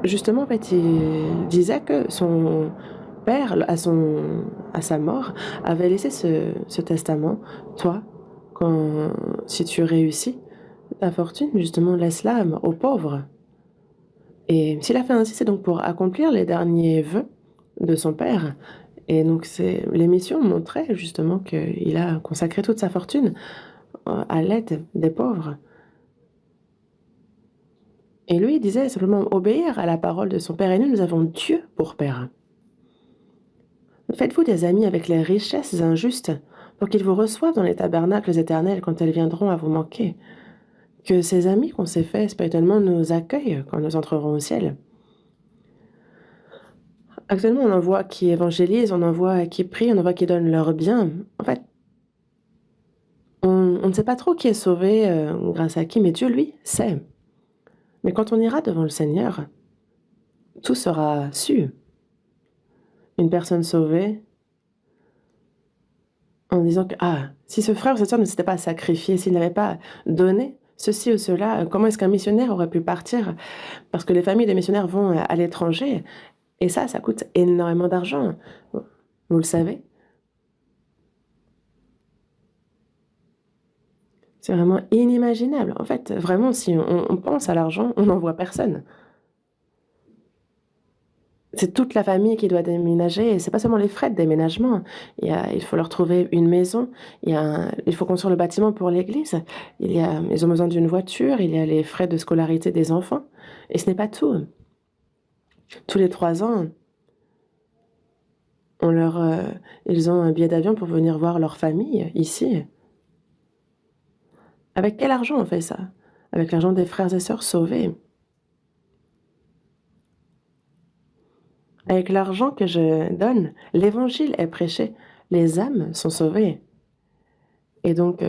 justement, en fait, il disait que son père, à sa mort, avait laissé ce testament. Toi, si tu réussis ta fortune, justement, laisse-la aux pauvres. Et s'il a fait ainsi, c'est donc pour accomplir les derniers vœux de son père. Et donc, l'émission montrait justement qu'il a consacré toute sa fortune à l'aide des pauvres. Et lui, il disait simplement obéir à la parole de son père. Et nous avons Dieu pour père. Faites-vous des amis avec les richesses injustes pour qu'ils vous reçoivent dans les tabernacles éternels quand elles viendront à vous manquer. Que ces amis qu'on s'est faits spirituellement nous accueillent quand nous entrerons au ciel. Actuellement, on en voit qui évangélisent, on en voit qui prient, on en voit qui donnent leur bien. En fait, on ne sait pas trop qui est sauvé grâce à qui, mais Dieu, lui, sait. Mais quand on ira devant le Seigneur, tout sera su. Une personne sauvée, en disant que ah, si ce frère ou cette sœur ne s'était pas sacrifié, s'il n'avait pas donné ceci ou cela, comment est-ce qu'un missionnaire aurait pu partir? Parce que les familles des missionnaires vont à l'étranger, et ça coûte énormément d'argent. Vous le savez? C'est vraiment inimaginable. En fait, vraiment, si on pense à l'argent, on n'en voit personne. C'est toute la famille qui doit déménager et c'est pas seulement les frais de déménagement. Il faut leur trouver une maison, il faut construire le bâtiment pour l'église, ils ont besoin d'une voiture, il y a les frais de scolarité des enfants. Et ce n'est pas tout. Tous les 3 ans, on leur, ils ont un billet d'avion pour venir voir leur famille ici. Avec quel argent on fait ça? Avec l'argent des frères et sœurs sauvés. Avec l'argent que je donne, l'évangile est prêché, les âmes sont sauvées. Et donc,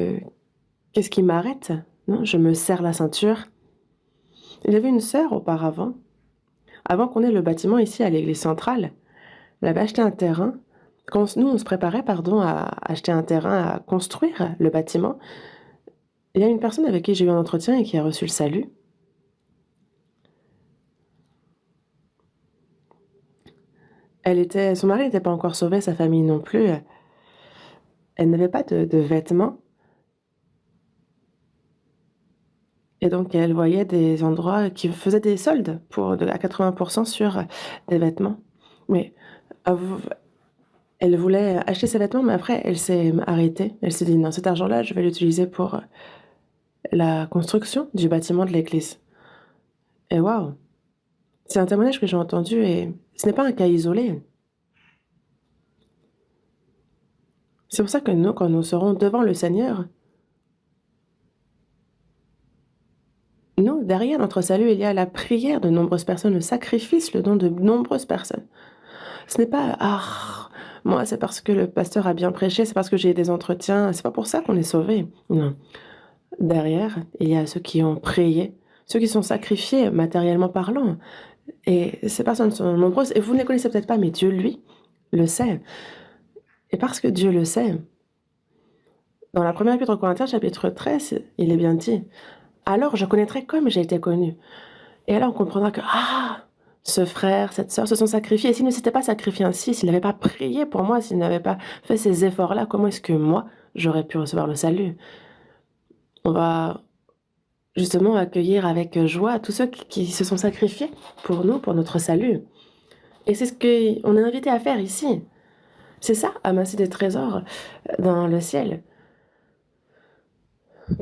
qu'est-ce qui m'arrête? Non, je me serre la ceinture. Il y avait une sœur auparavant, avant qu'on ait le bâtiment ici à l'église centrale. Elle avait acheté un terrain. Quand nous, on se préparait, pardon, à acheter un terrain, à construire le bâtiment, il y a une personne avec qui j'ai eu un entretien et qui a reçu le salut. Son mari n'était pas encore sauvé, sa famille non plus. Elle n'avait pas de vêtements. Et donc, elle voyait des endroits qui faisaient des soldes à 80% sur des vêtements. Mais elle voulait acheter ses vêtements, mais après, elle s'est arrêtée. Elle s'est dit, non, cet argent-là, je vais l'utiliser pour la construction du bâtiment de l'église. Et waouh! C'est un témoignage que j'ai entendu et ce n'est pas un cas isolé. C'est pour ça que nous, quand nous serons devant le Seigneur, nous, derrière notre salut, il y a la prière de nombreuses personnes, le sacrifice, le don de nombreuses personnes. Ce n'est pas ah, moi, c'est parce que le pasteur a bien prêché, c'est parce que j'ai des entretiens, c'est pas pour ça qu'on est sauvé. Non. Derrière, il y a ceux qui ont prié, ceux qui sont sacrifiés matériellement parlant. Et ces personnes sont nombreuses, et vous ne les connaissez peut-être pas, mais Dieu, lui, le sait. Et parce que Dieu le sait, dans la première épître aux Corinthiens, chapitre 13, il est bien dit, alors je connaîtrai comme j'ai été connu. Et alors on comprendra que, ah, ce frère, cette sœur se sont sacrifiés. Et s'ils ne s'étaient pas sacrifiés ainsi, s'ils n'avaient pas prié pour moi, s'ils n'avaient pas fait ces efforts-là, comment est-ce que moi, j'aurais pu recevoir le salut? On va justement accueillir avec joie tous ceux qui se sont sacrifiés pour nous, pour notre salut. Et c'est ce qu'on est invité à faire ici. C'est ça, amasser des trésors dans le ciel.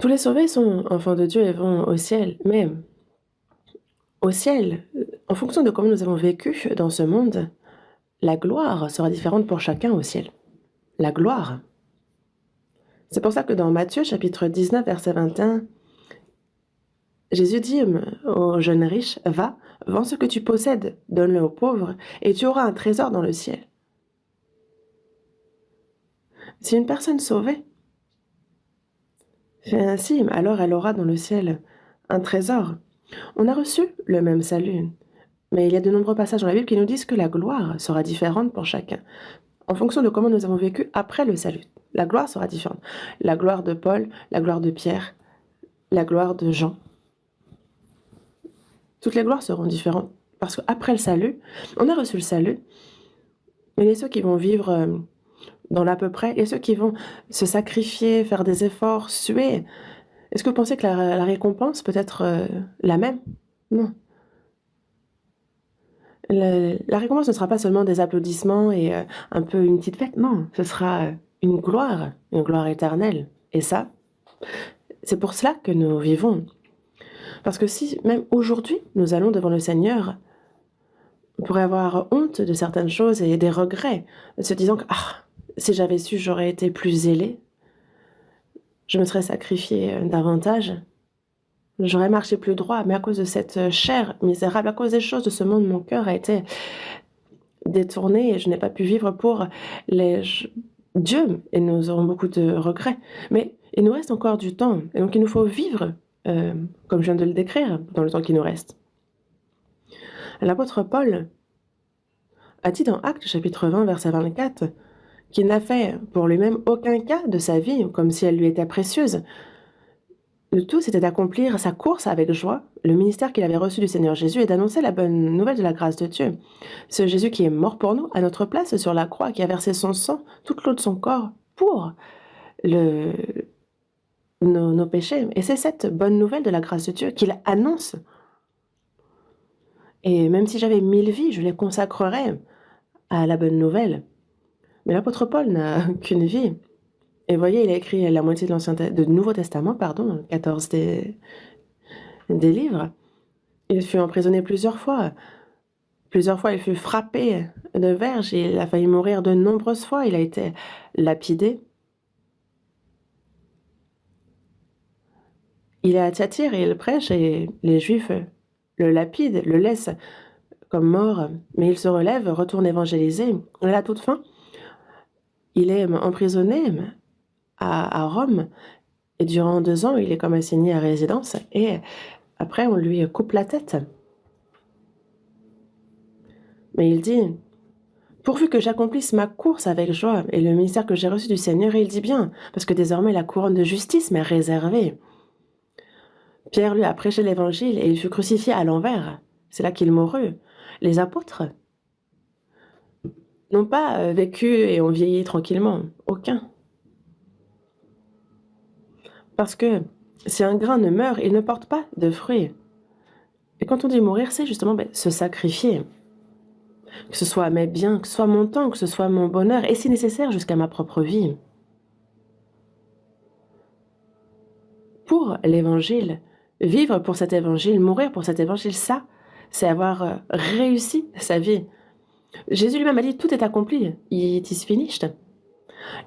Tous les sauvés sont enfants de Dieu et vont au ciel, mais au ciel, en fonction de comment nous avons vécu dans ce monde, la gloire sera différente pour chacun au ciel. La gloire. C'est pour ça que dans Matthieu chapitre 19, verset 21, Jésus dit au jeune riche, va, vends ce que tu possèdes, donne-le aux pauvres, et tu auras un trésor dans le ciel. Si une personne sauvée fait ainsi, alors elle aura dans le ciel un trésor. On a reçu le même salut, mais il y a de nombreux passages dans la Bible qui nous disent que la gloire sera différente pour chacun, en fonction de comment nous avons vécu après le salut. La gloire sera différente. La gloire de Paul, la gloire de Pierre, la gloire de Jean. Toutes les gloires seront différentes, parce qu'après le salut, on a reçu le salut, mais il y a ceux qui vont vivre dans l'à peu près, il y a ceux qui vont se sacrifier, faire des efforts, suer. Est-ce que vous pensez que la récompense peut être la même? Non. La récompense ne sera pas seulement des applaudissements et un peu une petite fête, non, ce sera une gloire éternelle. Et ça, c'est pour cela que nous vivons. Parce que si même aujourd'hui, nous allons devant le Seigneur, on pourrait avoir honte de certaines choses et des regrets, se disant que ah, si j'avais su, j'aurais été plus zélé, je me serais sacrifié davantage, j'aurais marché plus droit, mais à cause de cette chair misérable, à cause des choses de ce monde, mon cœur a été détourné et je n'ai pas pu vivre pour Dieu, et nous aurons beaucoup de regrets. Mais il nous reste encore du temps, et donc il nous faut vivre comme je viens de le décrire, dans le temps qui nous reste. L'apôtre Paul a dit dans Actes chapitre 20, verset 24, qu'il n'a fait pour lui-même aucun cas de sa vie, comme si elle lui était précieuse. Le tout, c'était d'accomplir sa course avec joie, le ministère qu'il avait reçu du Seigneur Jésus, et d'annoncer la bonne nouvelle de la grâce de Dieu. Ce Jésus qui est mort pour nous, à notre place sur la croix, qui a versé son sang, toute l'eau de son corps, pour nos péchés. Et c'est cette bonne nouvelle de la grâce de Dieu qu'il annonce. Et même si j'avais 1000 vies, je les consacrerais à la bonne nouvelle. Mais l'apôtre Paul n'a qu'une vie. Et voyez, il a écrit la moitié de Nouveau Testament, 14 des livres. Il fut emprisonné plusieurs fois. Plusieurs fois, il fut frappé de verges. Il a failli mourir de nombreuses fois. Il a été lapidé. Il est à Thyatire et il prêche et les Juifs le lapident, le laissent comme mort. Mais il se relève, retourne évangéliser. Et à la toute fin, il est emprisonné à Rome. Et durant 2 ans, il est comme assigné à résidence. Et après, on lui coupe la tête. Mais il dit, pourvu que j'accomplisse ma course avec joie et le ministère que j'ai reçu du Seigneur, et il dit bien, parce que désormais la couronne de justice m'est réservée. Pierre lui a prêché l'évangile et il fut crucifié à l'envers. C'est là qu'il mourut. Les apôtres n'ont pas vécu et ont vieilli tranquillement. Aucun. Parce que si un grain ne meurt, il ne porte pas de fruits. Et quand on dit mourir, c'est justement se sacrifier. Que ce soit mes biens, que ce soit mon temps, que ce soit mon bonheur, et si nécessaire, jusqu'à ma propre vie. Pour l'évangile, vivre pour cet évangile, mourir pour cet évangile, ça, c'est avoir réussi sa vie. Jésus lui-même a dit, tout est accompli, it is finished.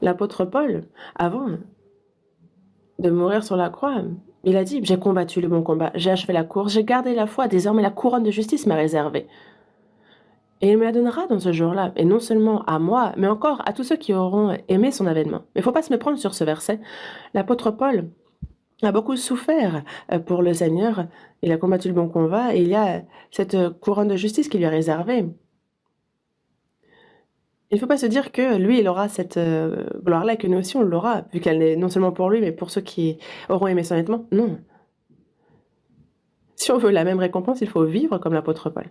L'apôtre Paul, avant de mourir sur la croix, il a dit, j'ai combattu le bon combat, j'ai achevé la course, j'ai gardé la foi, désormais la couronne de justice m'est réservée. Et il me la donnera dans ce jour-là, et non seulement à moi, mais encore à tous ceux qui auront aimé son avènement. Mais il ne faut pas se méprendre sur ce verset. L'apôtre Paul a beaucoup souffert pour le Seigneur, il a combattu le bon combat, et il y a cette couronne de justice qui lui est réservée. Il ne faut pas se dire que lui, il aura cette gloire-là, et que nous aussi, on l'aura, vu qu'elle est non seulement pour lui, mais pour ceux qui auront aimé son avènement. Non. Si on veut la même récompense, il faut vivre comme l'apôtre Paul.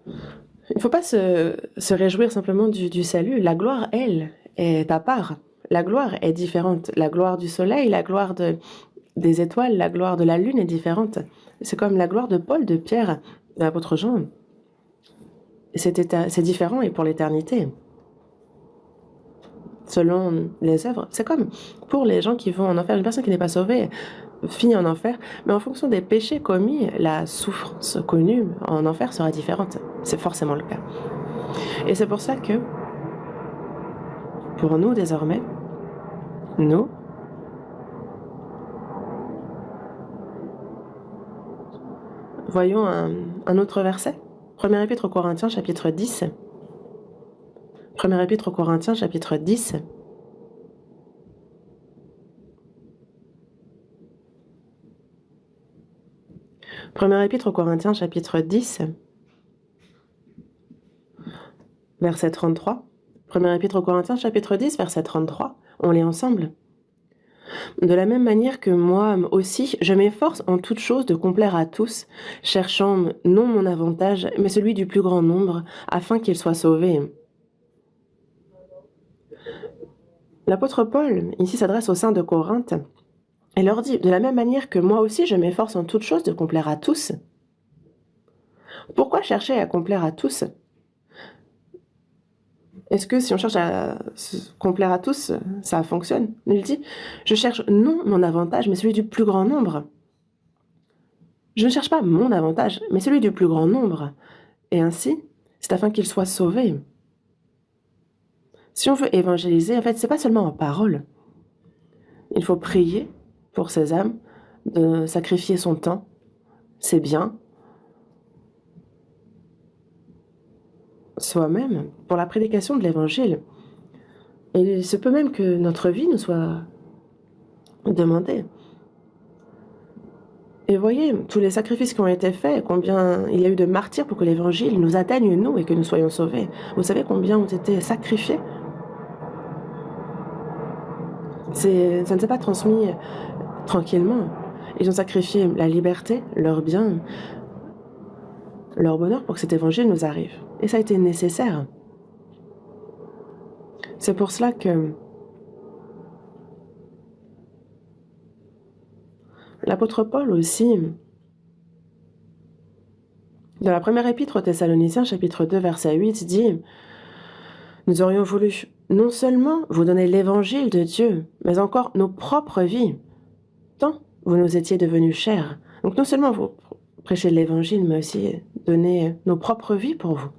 Il ne faut pas se réjouir simplement du salut. La gloire, elle, est à part. La gloire est différente. La gloire du soleil, la gloire des étoiles, la gloire de la lune est différente. C'est comme la gloire de Paul, de Pierre, de l'apôtre Jean. C'est différent et pour l'éternité. Selon les œuvres. C'est comme pour les gens qui vont en enfer. Une personne qui n'est pas sauvée finit en enfer, mais en fonction des péchés commis, la souffrance connue en enfer sera différente. C'est forcément le cas. Et c'est pour ça que, pour nous désormais, nous, voyons un autre verset. Premier épître aux Corinthiens, chapitre 10. Premier épître aux Corinthiens, chapitre 10. Premier épître aux Corinthiens, chapitre 10, verset 33. Premier épître aux Corinthiens, chapitre 10, verset 33. On lit ensemble. De la même manière que moi aussi, je m'efforce en toute chose de complaire à tous, cherchant non mon avantage, mais celui du plus grand nombre, afin qu'ils soient sauvés. L'apôtre Paul, ici, s'adresse aux saints de Corinthe et leur dit, de la même manière que moi aussi, je m'efforce en toute chose de complaire à tous. Pourquoi chercher à complaire à tous ? Est-ce que si on cherche à complaire à tous, ça fonctionne? Il dit, je cherche non mon avantage, mais celui du plus grand nombre. Je ne cherche pas mon avantage, mais celui du plus grand nombre. Et ainsi, c'est afin qu'ils soient sauvés. Si on veut évangéliser, en fait, c'est pas seulement en parole. Il faut prier pour ces âmes, de sacrifier son temps, ses biens, soi-même, pour la prédication de l'évangile. Et il se peut même que notre vie nous soit demander. Et voyez, tous les sacrifices qui ont été faits, combien il y a eu de martyrs pour que l'Évangile nous atteigne, nous, et que nous soyons sauvés. Vous savez combien ont été sacrifiés? Ça ne s'est pas transmis tranquillement. Ils ont sacrifié la liberté, leur bien, leur bonheur pour que cet Évangile nous arrive. Et ça a été nécessaire. C'est pour cela que l'apôtre Paul aussi, dans la première épître aux Thessaloniciens, chapitre 2, verset 8, dit « Nous aurions voulu non seulement vous donner l'évangile de Dieu, mais encore nos propres vies, tant vous nous étiez devenus chers. » Donc non seulement vous prêchez l'évangile, mais aussi donner nos propres vies pour vous.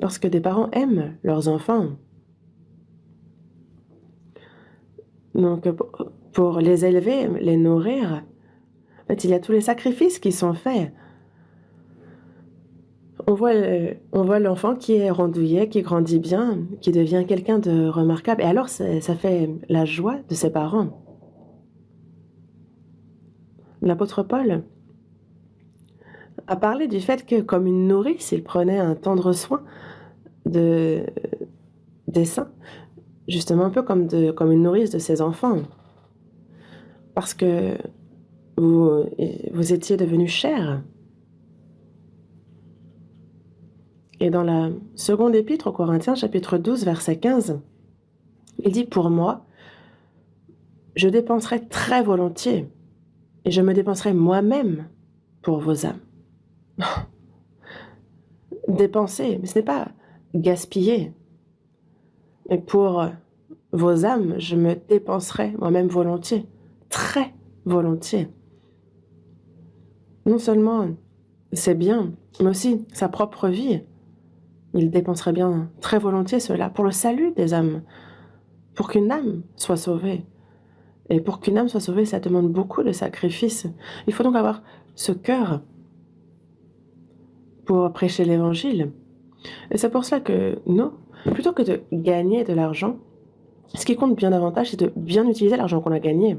Lorsque des parents aiment leurs enfants, donc pour les élever, les nourrir, en fait, il y a tous les sacrifices qui sont faits. On voit l'enfant qui est rondouillet, qui grandit bien, qui devient quelqu'un de remarquable. Et alors, ça fait la joie de ses parents. L'apôtre Paul a parlé du fait que, comme une nourrice, il prenait un tendre soin des saints, justement un peu comme une nourrice de ses enfants. Parce que vous étiez devenus chers. Et dans la seconde épître aux Corinthiens, chapitre 12, verset 15, il dit « Pour moi, je dépenserai très volontiers, et je me dépenserai moi-même pour vos âmes. » Dépenser, mais ce n'est pas gaspiller. Mais pour vos âmes, je me dépenserai moi-même volontiers, très volontiers. Non seulement c'est bien, mais aussi sa propre vie. Il dépenserait bien très volontiers cela pour le salut des âmes, pour qu'une âme soit sauvée. Et pour qu'une âme soit sauvée, ça demande beaucoup de sacrifices. Il faut donc avoir ce cœur pour prêcher l'Évangile. Et c'est pour cela que nous, plutôt que de gagner de l'argent, ce qui compte bien davantage, c'est de bien utiliser l'argent qu'on a gagné.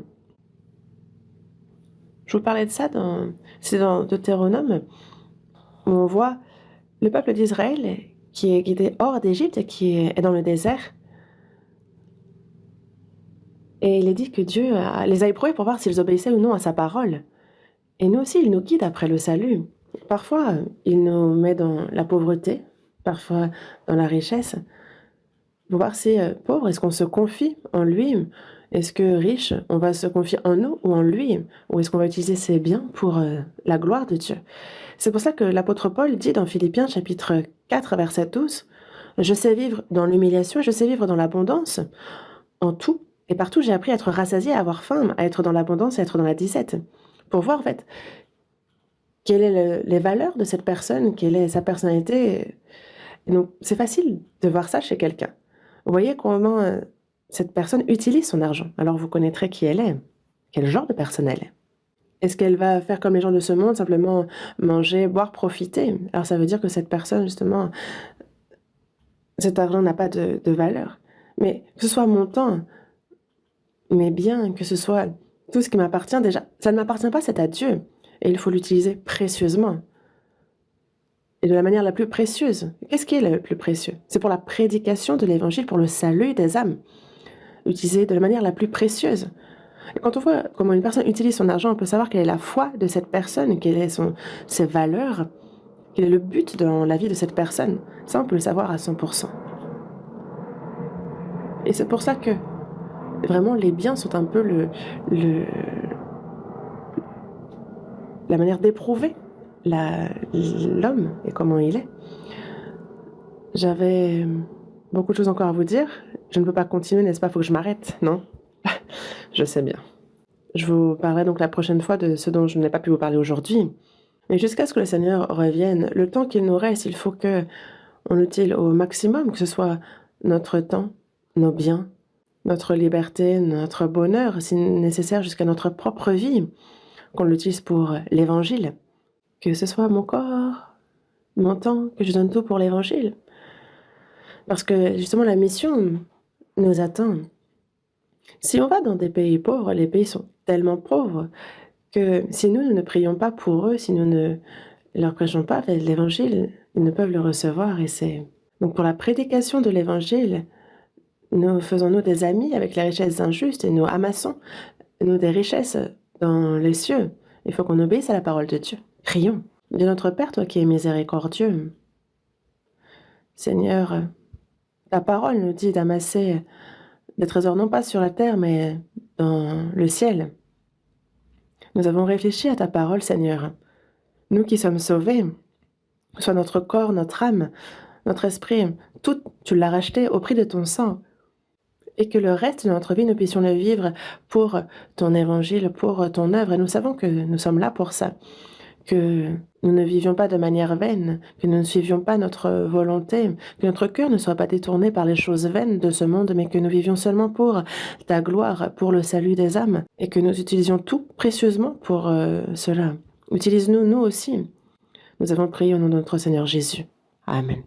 Je vous parlais de ça, c'est dans Deutéronome, où on voit le peuple d'Israël qui était hors d'Égypte et qui est dans le désert. Et il est dit que Dieu les a éprouvés pour voir s'ils obéissaient ou non à sa parole. Et nous aussi, il nous guide après le salut. Parfois, il nous met dans la pauvreté, parfois dans la richesse. Pour voir si pauvre, est-ce qu'on se confie en lui? Est-ce que riche, on va se confier en nous ou en lui? Ou est-ce qu'on va utiliser ses biens pour la gloire de Dieu? C'est pour ça que l'apôtre Paul dit dans Philippiens chapitre 4, verset 12, « Je sais vivre dans l'humiliation, je sais vivre dans l'abondance. En tout et partout, j'ai appris à être rassasié, à avoir faim, à être dans l'abondance, à être dans la disette. » Pour voir en fait quelles sont les valeurs de cette personne, quelle est sa personnalité. Et donc c'est facile de voir ça chez quelqu'un. Vous voyez comment cette personne utilise son argent. Alors vous connaîtrez qui elle est, quel genre de personne elle est. Est-ce qu'elle va faire comme les gens de ce monde, simplement manger, boire, profiter? Alors ça veut dire que cette personne, justement, cet argent n'a pas de valeur. Mais que ce soit mon temps, mes biens, que ce soit tout ce qui m'appartient déjà, ça ne m'appartient pas, c'est à Dieu. Et il faut l'utiliser précieusement. Et de la manière la plus précieuse. Qu'est-ce qui est le plus précieux? C'est pour la prédication de l'Évangile, pour le salut des âmes. Utilisé de la manière la plus précieuse. Et quand on voit comment une personne utilise son argent, on peut savoir quelle est la foi de cette personne, quelles sont ses valeurs, quel est le but dans la vie de cette personne. Ça, on peut le savoir à 100%. Et c'est pour ça que vraiment les biens sont un peu la manière d'éprouver l'homme et comment il est. J'avais beaucoup de choses encore à vous dire. Je ne peux pas continuer, n'est-ce pas? Il faut que je m'arrête, non? Je sais bien. Je vous parlerai donc la prochaine fois de ce dont je n'ai pas pu vous parler aujourd'hui. Mais jusqu'à ce que le Seigneur revienne, le temps qu'il nous reste, il faut qu'on l'utilise au maximum, que ce soit notre temps, nos biens, notre liberté, notre bonheur, si nécessaire jusqu'à notre propre vie, qu'on l'utilise pour l'Évangile. Que ce soit mon corps, mon temps, que je donne tout pour l'Évangile. Parce que justement la mission nous attend. Si on va dans des pays pauvres, les pays sont tellement pauvres que si nous ne prions pas pour eux, si nous ne leur prêchons pas l'Évangile, ils ne peuvent le recevoir et c'est donc pour la prédication de l'Évangile, nous faisons-nous des amis avec les richesses injustes et nous amassons, nous, des richesses dans les cieux. Il faut qu'on obéisse à la parole de Dieu. Prions. Dieu notre Père, toi qui es miséricordieux, Seigneur, ta parole nous dit d'amasser des trésors non pas sur la terre, mais dans le ciel. Nous avons réfléchi à ta parole, Seigneur. Nous qui sommes sauvés, soit notre corps, notre âme, notre esprit, tout, tu l'as racheté au prix de ton sang. Et que le reste de notre vie, nous puissions le vivre pour ton évangile, pour ton œuvre. Et nous savons que nous sommes là pour ça. Que nous ne vivions pas de manière vaine, que nous ne suivions pas notre volonté, que notre cœur ne soit pas détourné par les choses vaines de ce monde, mais que nous vivions seulement pour ta gloire, pour le salut des âmes, et que nous utilisions tout précieusement pour cela. Utilise-nous, nous aussi. Nous avons prié au nom de notre Seigneur Jésus. Amen.